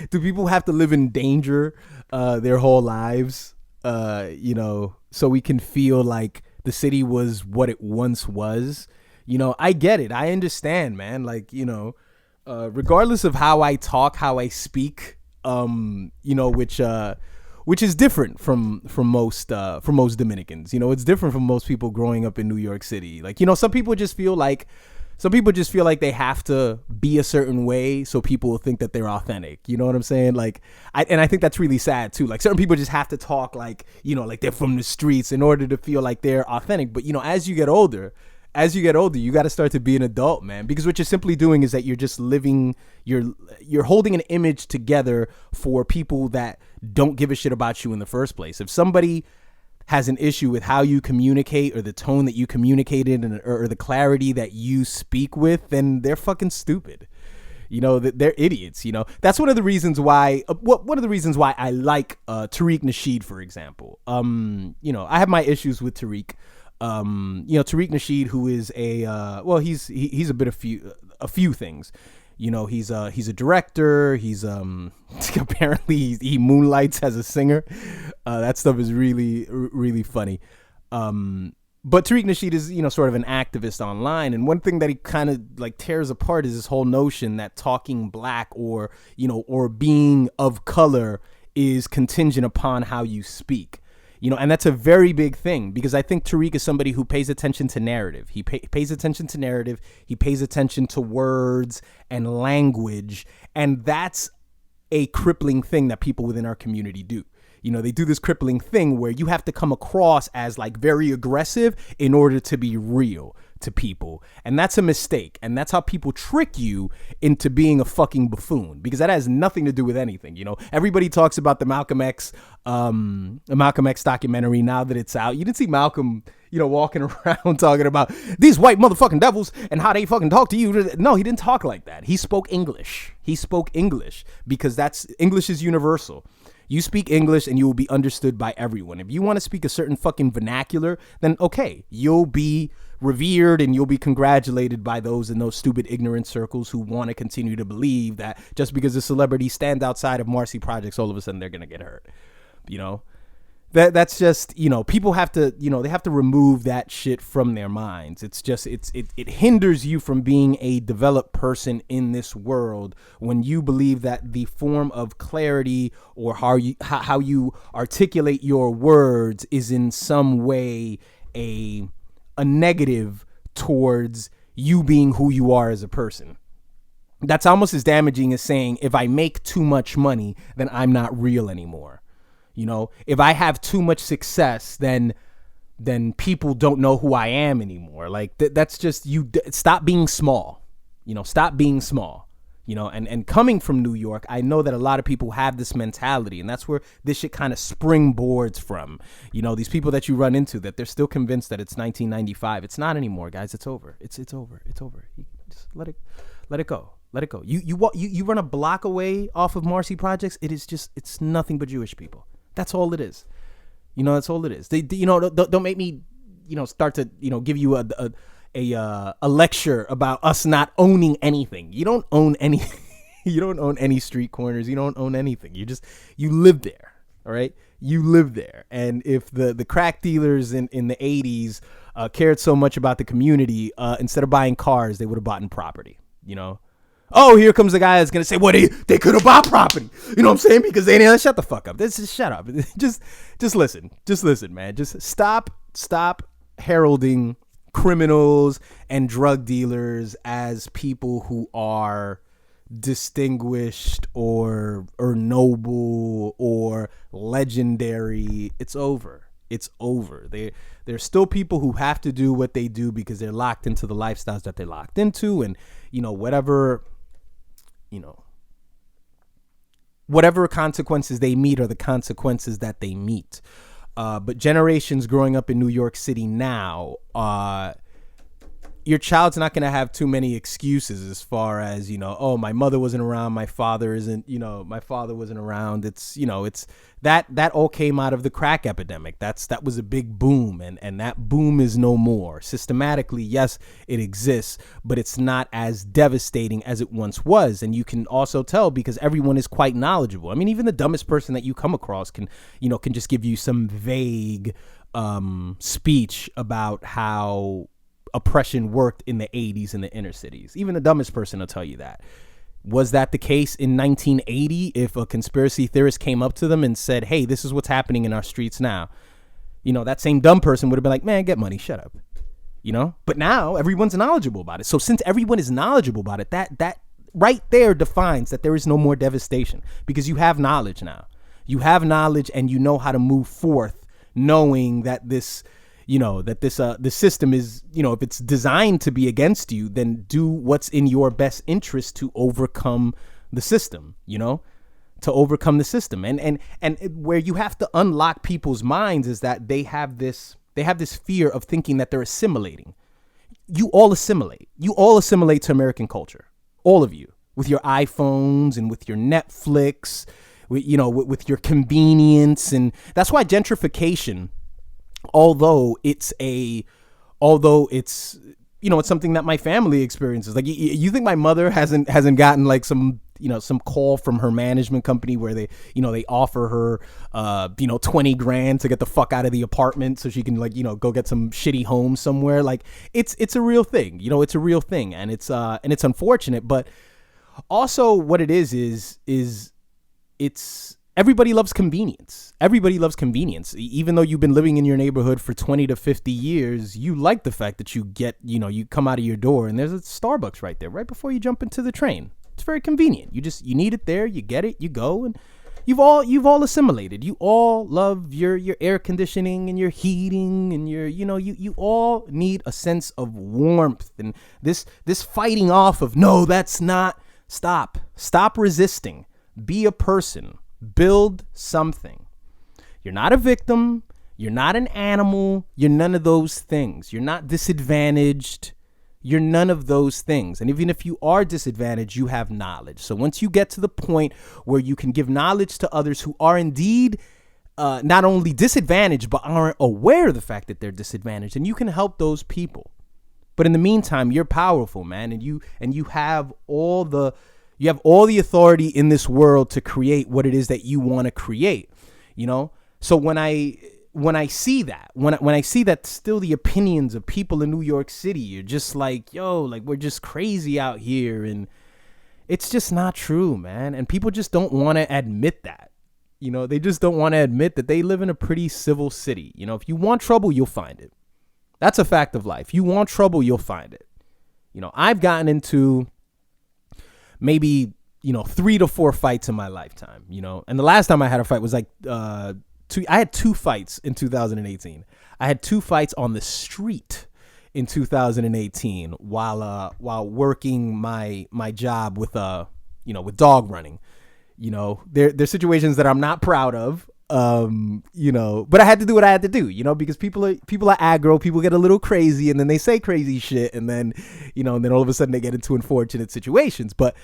Do people have to live in danger their whole lives? So we can feel like the city was what it once was. I get it. I understand, man. Like, regardless of how I talk, how I speak, which is different from most Dominicans. It's different from most people growing up in New York City. Like, some people just feel like they have to be a certain way so people will think that they're authentic. You know what I'm saying? Like, I think that's really sad too. Like, certain people just have to talk like, like they're from the streets in order to feel like they're authentic. But, as you get older, you got to start to be an adult, man, because what you're simply doing is that you're just living, you're holding an image together for people that don't give a shit about you in the first place. If somebody has an issue with how you communicate or the tone that you communicated or the clarity that you speak with, then they're fucking stupid. They're idiots. That's one of the reasons why I like Tariq Nasheed, for example. I have my issues with Tariq. Tariq Nasheed, who is he's a bit of a few things. He's a director. He's apparently he moonlights as a singer. That stuff is really, really funny. But Tariq Nasheed is, sort of an activist online. And one thing that he kind of like tears apart is this whole notion that talking black or being of color is contingent upon how you speak. And that's a very big thing because I think Tariq is somebody who pays attention to narrative. He pays attention to narrative. He pays attention to words and language. And that's a crippling thing that people within our community do. They do this crippling thing where you have to come across as like very aggressive in order to be real to people. And that's a mistake. And that's how people trick you into being a fucking buffoon, because that has nothing to do with anything. Everybody talks about the Malcolm X documentary now that it's out. You didn't see Malcolm, walking around talking about these white motherfucking devils and how they fucking talk to you. No, he didn't talk like that. He spoke English. Because English is universal. You speak English and you will be understood by everyone. If you want to speak a certain fucking vernacular, then okay, you'll be revered and you'll be congratulated by those in those stupid ignorant circles who want to continue to believe that just because a celebrity stands outside of Marcy projects, all of a sudden they're going to get hurt. That's just, people have to, they have to remove that shit from their minds. It's just, it hinders you from being a developed person in this world when you believe that the form of clarity or how you articulate your words is in some way a negative towards you being who you are as a person. That's almost as damaging as saying, if I make too much money, then I'm not real anymore. If I have too much success, then people don't know who I am anymore. Like that's just you. Stop being small. Stop being small. And coming from New York, I know that a lot of people have this mentality, and that's where this shit kind of springboards from. These people that you run into that they're still convinced that it's 1995. It's not anymore, guys. It's over. It's over. It's over. Just let it go. Let it go. You run a block away off of Marcy Projects. It's nothing but Jewish people. That's all it is. You know, that's all it is. You know, don't make me, you know, start to, you know, give you a lecture about us not owning anything. You don't own anything. You don't own any street corners. You don't own anything. You live there. All right. You live there. And if the crack dealers in the 80s cared so much about the community, instead of buying cars, they would have bought in property, you know? Oh, here comes the guy that's going to say, well, they could have bought property. You know what I'm saying? Because they didn't. Shut the fuck up. Shut up. Just listen. Just listen, man. Just stop heralding criminals and drug dealers as people who are distinguished or noble or legendary. It's over. There's still people who have to do what they do because they're locked into the lifestyles that they're locked into, and whatever consequences they meet are the consequences that they meet. But generations growing up in New York City now, your child's not going to have too many excuses as far as, oh, my mother wasn't around, my father wasn't around. It's that all came out of the crack epidemic. That was a big boom, and that boom is no more. Systematically, yes, it exists, but it's not as devastating as it once was. And you can also tell because everyone is quite knowledgeable. I mean, even the dumbest person that you come across can just give you some vague speech about how oppression worked in the 80s in the inner cities. Even the dumbest person will tell you that. Was that the case in 1980 if a conspiracy theorist came up to them and said, hey, this is what's happening in our streets now? That same dumb person would have been like, man, get money, shut up. But now everyone's knowledgeable about it. So since everyone is knowledgeable about it, that right there defines that there is no more devastation because you have knowledge now. You have knowledge and you know how to move forth knowing that this system is, if it's designed to be against you, then do what's in your best interest to overcome the system, to overcome the system. And where you have to unlock people's minds is that they have this fear of thinking that they're assimilating. You all assimilate to American culture, all of you, with your iPhones and with your Netflix, with your convenience. And that's why gentrification, although it's it's something that my family experiences. Like you think my mother hasn't gotten like some call from her management company where they offer her 20 grand to get the fuck out of the apartment so she can go get some shitty home somewhere. Like it's a real thing. It's a real thing, and it's unfortunate, but also what it is it's everybody loves convenience. Everybody loves convenience. Even though you've been living in your neighborhood for 20 to 50 years, you like the fact that you get, you come out of your door and there's a Starbucks right there, right before you jump into the train. It's very convenient. You need it there, you get it, you go, and you've all assimilated. You all love your air conditioning and your heating and you all need a sense of warmth and this fighting off of, no, that's not, stop resisting. Be a person. Build something. You're not a victim. You're not an animal. You're none of those things. You're not disadvantaged. You're none of those things. And even if you are disadvantaged, you have knowledge. So once you get to the point where you can give knowledge to others who are indeed not only disadvantaged, but aren't aware of the fact that they're disadvantaged, and you can help those people. But in the meantime, you're powerful, man. And you have all the authority in this world to create what it is that you want to create, So when I see that, when I see that still the opinions of people in New York City, you're just like, yo, like we're just crazy out here, and it's just not true, man. And people just don't want to admit that. They just don't want to admit that they live in a pretty civil city. If you want trouble, you'll find it. That's a fact of life. You want trouble, you'll find it. I've gotten into maybe 3 to 4 fights in my lifetime, and the last time I had a fight was like I had 2 fights in 2018. I had 2 fights on the street in 2018 while working my job with with dog running. There's situations that I'm not proud of, but I had to do what I had to do, because people are aggro, people get a little crazy, and then they say crazy shit, and then, and then all of a sudden they get into unfortunate situations. But,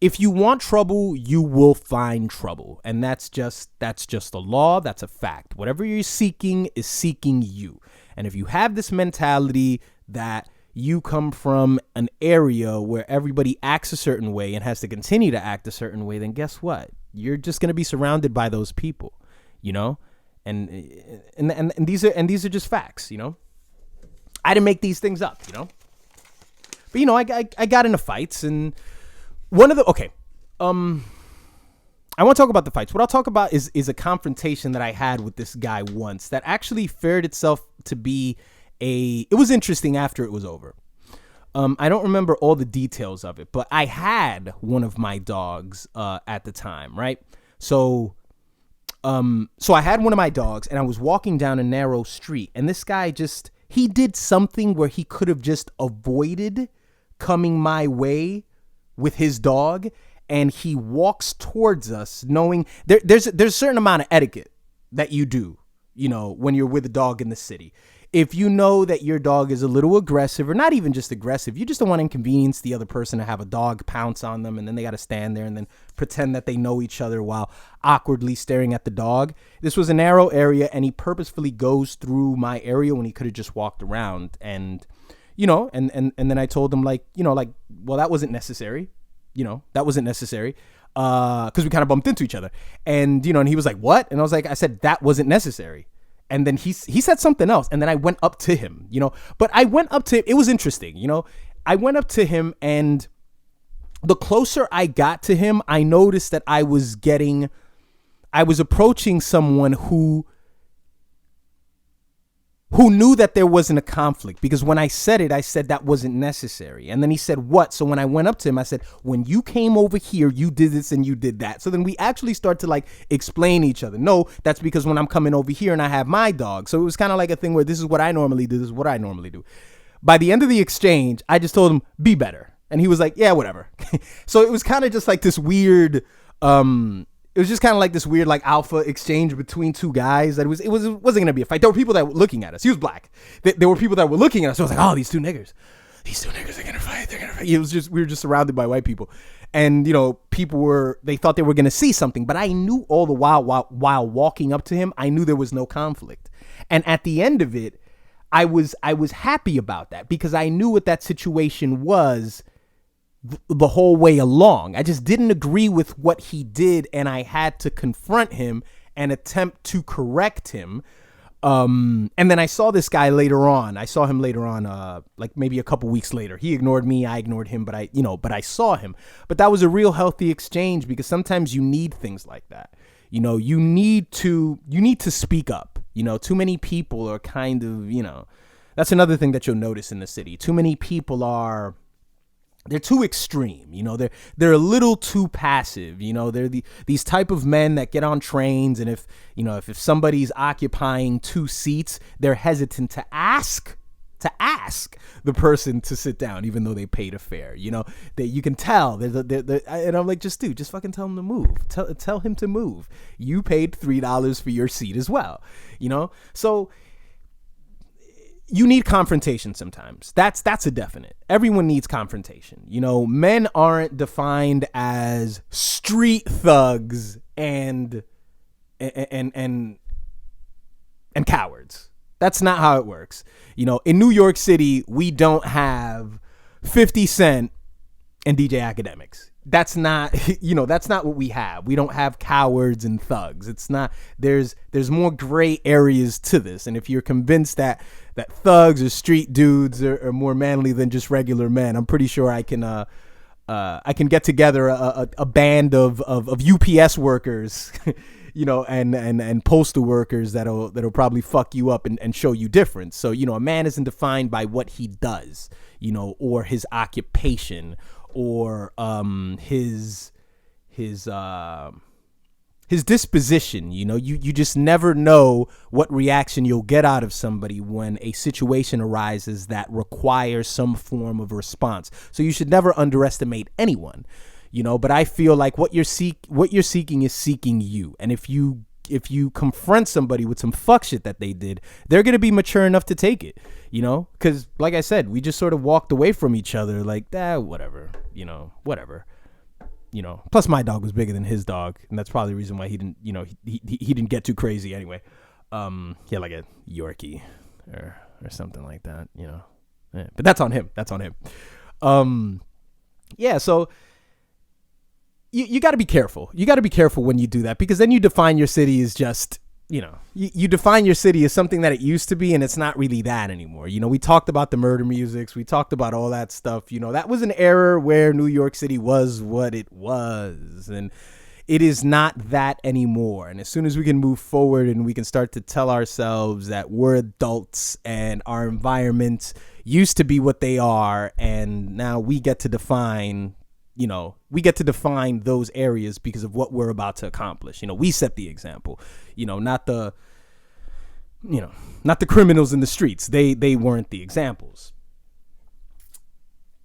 if you want trouble, you will find trouble. And that's just a law. That's a fact. Whatever you're seeking is seeking you. And if you have this mentality that you come from an area where everybody acts a certain way and has to continue to act a certain way, then guess what? You're just going to be surrounded by those people, and these are just facts, I didn't make these things up, but I got into fights, and I want to talk about the fights. What I'll talk about is a confrontation that I had with this guy once that actually fared itself to be it was interesting after it was over. I don't remember all the details of it, but I had one of my dogs at the time, right? So I had one of my dogs, and I was walking down a narrow street, and this guy he did something where he could have just avoided coming my way with his dog, and he walks towards us knowing there's a certain amount of etiquette that you do, when you're with a dog in the city. If you know that your dog is a little aggressive, or not even just aggressive, you just don't want to inconvenience the other person to have a dog pounce on them, and then they got to stand there and then pretend that they know each other while awkwardly staring at the dog. This was a narrow area, and he purposefully goes through my area when he could have just walked around. And, and then I told him, well, that wasn't necessary. That wasn't necessary. Because we kind of bumped into each other. And, and he was like, what? And I said, that wasn't necessary. And then he said something else. And then I went up to him, but I went up to him. It was interesting. I went up to him, and the closer I got to him, I noticed that I was approaching someone who knew that there wasn't a conflict, because when I said that wasn't necessary. And then he said, what? So when I went up to him, I said, when you came over here, you did this and you did that. So then we actually start to explain each other. No, that's because when I'm coming over here and I have my dog. So it was kind of like a thing where this is what I normally do. This is what I normally do. By the end of the exchange, I just told him, be better. And he was like, yeah, whatever. So it was kind of just like this weird, it was just kind of like this weird alpha exchange between two guys. That it wasn't going to be a fight. There were people that were looking at us. He was black. There were people that were looking at us. So I was like, oh, these two niggers are going to fight. They're going to fight. It was just, we were just surrounded by white people. And, people they thought they were going to see something. But I knew all the while walking up to him, I knew there was no conflict. And at the end of it, I was happy about that, because I knew what that situation was the whole way along. I just didn't agree with what he did, and I had to confront him and attempt to correct him. And then I saw this guy later on. I saw him later on, maybe a couple weeks later. He ignored me, I ignored him, but I saw him. But that was a real healthy exchange, because sometimes you need things like that. You need to speak up. Too many people are kind of, that's another thing that you'll notice in the city. Too many people they're too extreme, they're a little too passive, they're these type of men that get on trains, and if somebody's occupying 2 seats, they're hesitant to ask the person to sit down, even though they paid a fare, that you can tell. And I'm like, just fucking tell him to move. Tell him to move. You paid $3 for your seat as well, so you need confrontation sometimes. That's a definite. Everyone needs confrontation. Men aren't defined as street thugs and cowards. That's not how it works. In New York City, we don't have 50 Cent and DJ Academics. That's not what we have. We don't have cowards and thugs. It's not, there's more gray areas to this. And if you're convinced that thugs or street dudes are more manly than just regular men, I'm pretty sure I can get together a band of UPS workers, and postal workers that'll probably fuck you up and show you difference. So, a man isn't defined by what he does, or his occupation, or his disposition. You just never know what reaction you'll get out of somebody when a situation arises that requires some form of response. So you should never underestimate anyone, but I feel like what you're seeking is seeking you. And if you confront somebody with some fuck shit that they did, they're going to be mature enough to take it, because like I said, we just sort of walked away from each other like, whatever, whatever. plus my dog was bigger than his dog, and that's probably the reason why he didn't, he didn't get too crazy anyway. He had like a Yorkie or something like that, Yeah, but that's on him. Yeah, so you got to be careful. You got to be careful when you do that, because then you define your city as just, you define your city as something that it used to be, and it's not really that anymore. We talked about the murder musics. We talked about all that stuff. That was an era where New York City was what it was, and it is not that anymore. And as soon as we can move forward and we can start to tell ourselves that we're adults and our environments used to be what they are, and now we get to define those areas because of what we're about to accomplish. We set the example, not the criminals in the streets. They weren't the examples.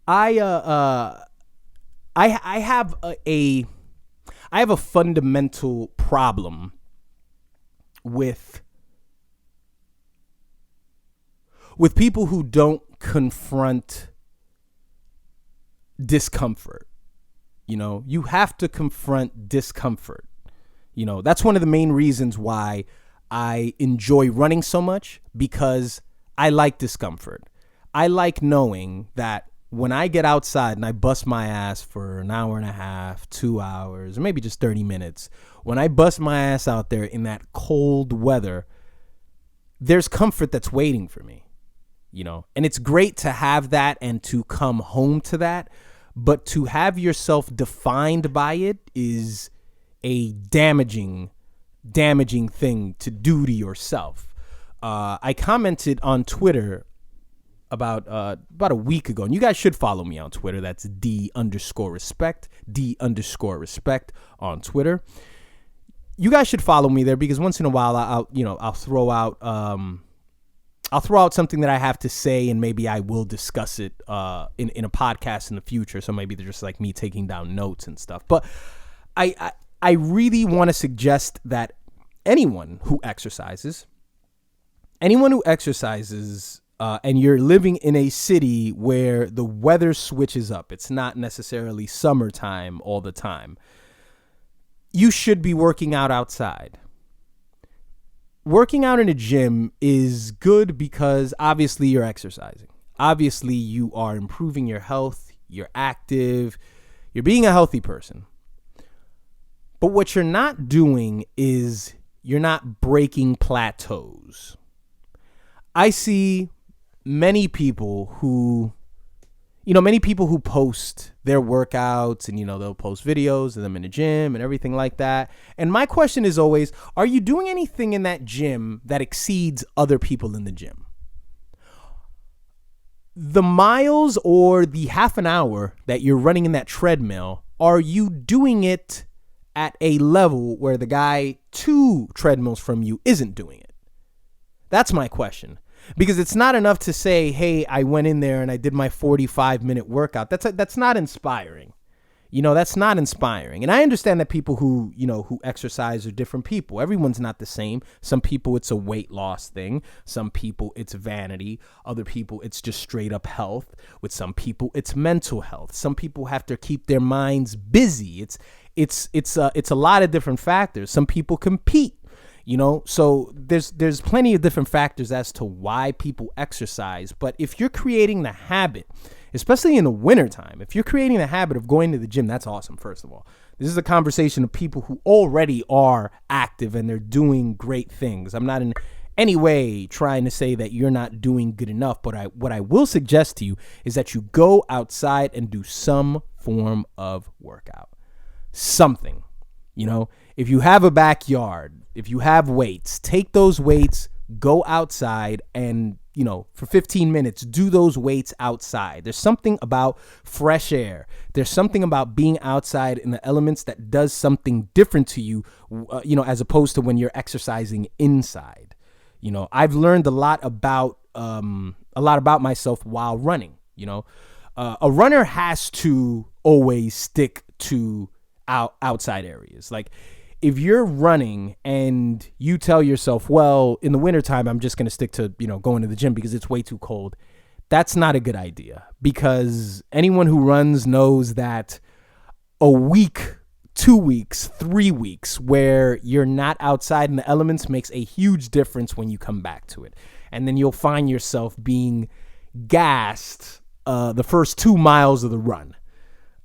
I have a fundamental problem with people who don't confront discomfort. You have to confront discomfort. That's one of the main reasons why I enjoy running so much, because I like discomfort. I like knowing that when I get outside and I bust my ass for an hour and a half, 2 hours, or maybe just 30 minutes, when I bust my ass out there in that cold weather, there's comfort that's waiting for me, and it's great to have that and to come home to that. But to have yourself defined by it is a damaging thing to do to yourself. I commented on Twitter about a week ago, and you guys should follow me on Twitter. That's D_respect on Twitter. You guys should follow me there, because once in a while I'll throw out something that I have to say, and maybe I will discuss it in a podcast in the future. So maybe they're just like me taking down notes and stuff. But I really want to suggest that anyone who exercises, and you're living in a city where the weather switches up, it's not necessarily summertime all the time, you should be working out outside. Working out in a gym is good because obviously you're exercising. Obviously you are improving your health, you're active, you're being a healthy person. But what you're not doing is you're not breaking plateaus. I see many people who post their workouts, and, they'll post videos of them in the gym and everything like that. And my question is always, are you doing anything in that gym that exceeds other people in the gym? The miles or the half an hour that you're running in that treadmill, are you doing it at a level where the guy 2 treadmills from you isn't doing it? That's my question. Because it's not enough to say, hey, I went in there and I did my 45-minute workout. That's not inspiring. That's not inspiring. And I understand that people who exercise are different people. Everyone's not the same. Some people, it's a weight loss thing. Some people, it's vanity. Other people, it's just straight up health. With some people, it's mental health. Some people have to keep their minds busy. It's a lot of different factors. Some people compete. So there's plenty of different factors as to why people exercise. But if you're creating the habit, especially in the wintertime, if you're creating the habit of going to the gym, that's awesome, first of all. This is a conversation of people who already are active and they're doing great things. I'm not in any way trying to say that you're not doing good enough, but what I will suggest to you is that you go outside and do some form of workout. Something, if you have a backyard, if you have weights, take those weights, go outside and, for 15 minutes, do those weights outside. There's something about fresh air. There's something about being outside in the elements that does something different to you, as opposed to when you're exercising inside. I've learned a lot about myself while running. A runner has to always stick to outside areas. Like, if you're running and you tell yourself, well, in the wintertime, I'm just going to stick to, going to the gym because it's way too cold, that's not a good idea, because anyone who runs knows that a week, 2 weeks, 3 weeks where you're not outside in the elements makes a huge difference when you come back to it. And then you'll find yourself being gassed the first 2 miles of the run.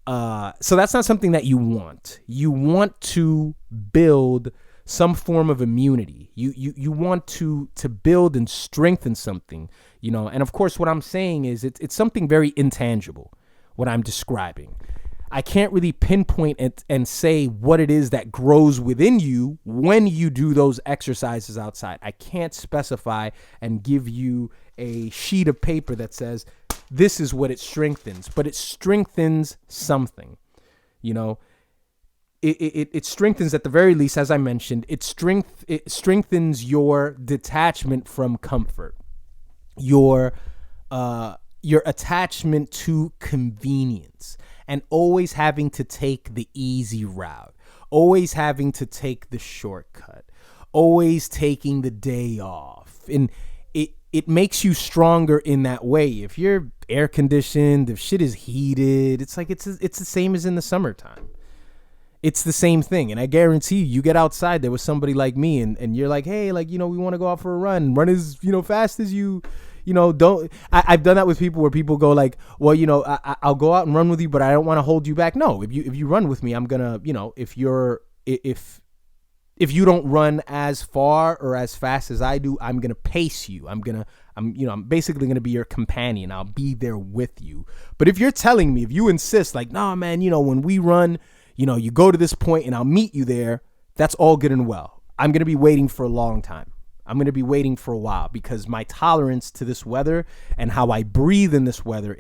So that's not something that you want. You want to build some form of immunity. You want to build and strengthen something, and of course what I'm saying is it's something very intangible, what I'm describing. I can't really pinpoint it and say what it is that grows within you when you do those exercises outside. I can't specify and give you a sheet of paper that says this is what it strengthens, but it strengthens something, It strengthens, at the very least, as I mentioned, it strengthens your detachment from comfort, your attachment to convenience, and always having to take the easy route, always having to take the shortcut, always taking the day off. And it makes you stronger in that way. If you're air conditioned, if shit is heated, it's like it's the same as in the summertime. It's the same thing. And I guarantee you get outside there with somebody like me and you're like, hey, we want to go out for a run as, fast as you don't. I've done that with people where people go like, well, I'll go out and run with you, but I don't want to hold you back. No, if you run with me, I'm going to, if you don't run as far or as fast as I do, I'm going to pace you. I'm basically going to be your companion. I'll be there with you. But if you're telling me, if you insist like, nah, man, when we run, you go to this point and I'll meet you there, that's all good and well. I'm going to be waiting for a long time. I'm going to be waiting for a while because my tolerance to this weather and how I breathe in this weather,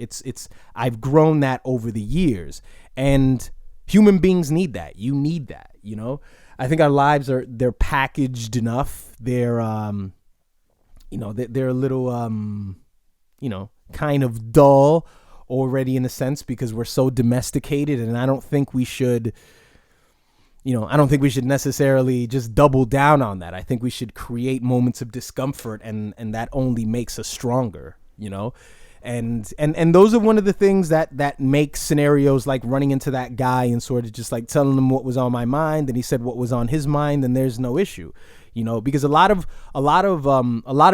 I've grown that over the years, and human beings need that. You need that, I think our lives they're packaged enough. They're, they're a little, kind of dull already in a sense because we're so domesticated, and I don't think we should necessarily just double down on that. I think we should create moments of discomfort, and that only makes us stronger, and those are one of the things that make scenarios like running into that guy and sort of just like telling him what was on my mind, and he said what was on his mind, and there's no issue, because a lot of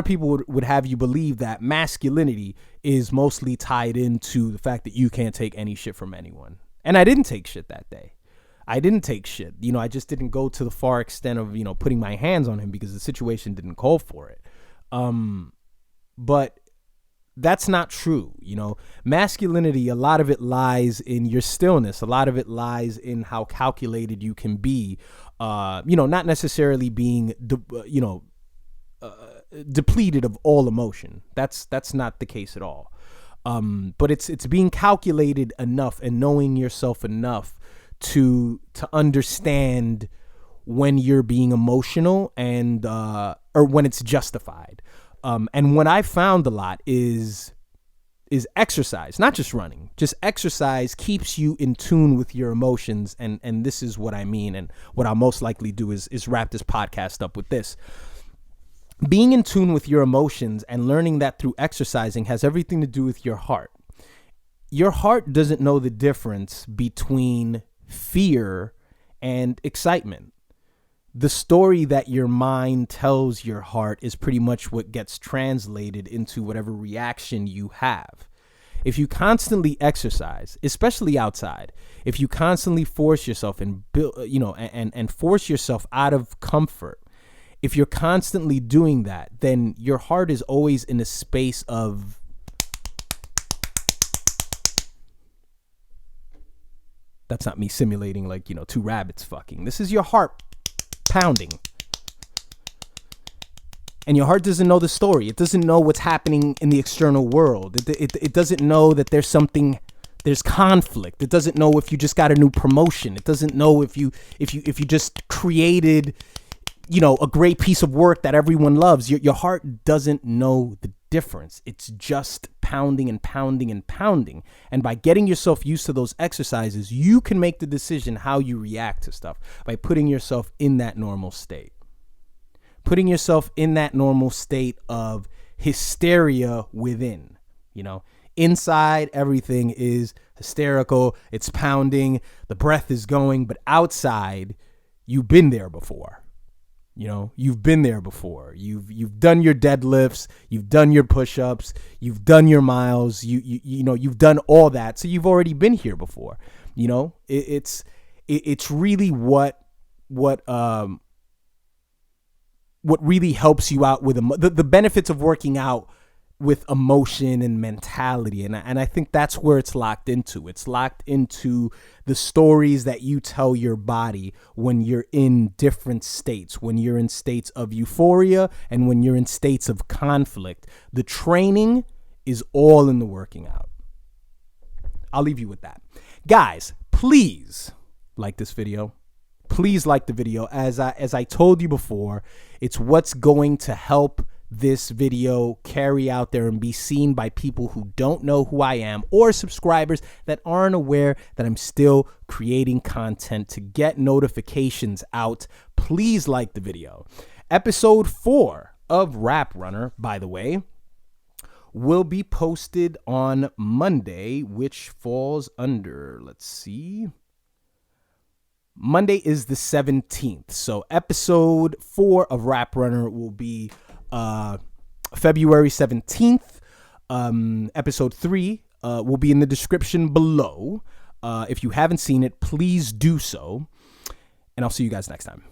people would have you believe that masculinity is mostly tied into the fact that you can't take any shit from anyone. And I didn't take shit that day. I didn't take shit. I just didn't go to the far extent of, putting my hands on him because the situation didn't call for it. But that's not true. Masculinity, a lot of it lies in your stillness. A lot of it lies in how calculated you can be, not necessarily being, depleted of all emotion. That's not the case at all. But it's being calculated enough and knowing yourself enough to understand when you're being emotional and or when it's justified. And what I found a lot is exercise, not just running. Just exercise keeps you in tune with your emotions, and this is what I mean. And what I'll most likely do is wrap this podcast up with this. Being in tune with your emotions and learning that through exercising has everything to do with your heart. Your heart doesn't know the difference between fear and excitement. The story that your mind tells your heart is pretty much what gets translated into whatever reaction you have. If you constantly exercise, especially outside, if you constantly force yourself and force yourself out of comfort, if you're constantly doing that, then your heart is always in a space of that's not me simulating like, two rabbits fucking. This is your heart pounding. And your heart doesn't know the story. It doesn't know what's happening in the external world. It doesn't know that there's conflict. It doesn't know if you just got a new promotion. It doesn't know if you just created, a great piece of work that everyone loves. Your heart doesn't know the difference. It's just pounding and pounding and pounding. And by getting yourself used to those exercises, you can make the decision how you react to stuff by putting yourself in that normal state. Putting yourself in that normal state of hysteria within, Inside, everything is hysterical, it's pounding, the breath is going, but outside, you've been there before. You've been there before. You've done your deadlifts, you've done your push-ups, you've done your miles, you've done all that. So you've already been here before. It's really what really helps you out with the benefits of working out with emotion and mentality. And I think that's where it's locked into. It's locked into the stories that you tell your body when you're in different states, when you're in states of euphoria and when you're in states of conflict. The training is all in the working out. I'll leave you with that. Guys, please like this video. Please like the video. As I told you before, it's what's going to help this video carry out there and be seen by people who don't know who I am or subscribers that aren't aware that I'm still creating content. To get notifications out, please like the video. Episode 4 of Rap Runner, by the way, will be posted on Monday, which falls under, let's see, Monday is the 17th. So episode 4 of Rap Runner will be February 17th. Episode 3 will be in the description below. If you haven't seen it, please do so. And I'll see you guys next time.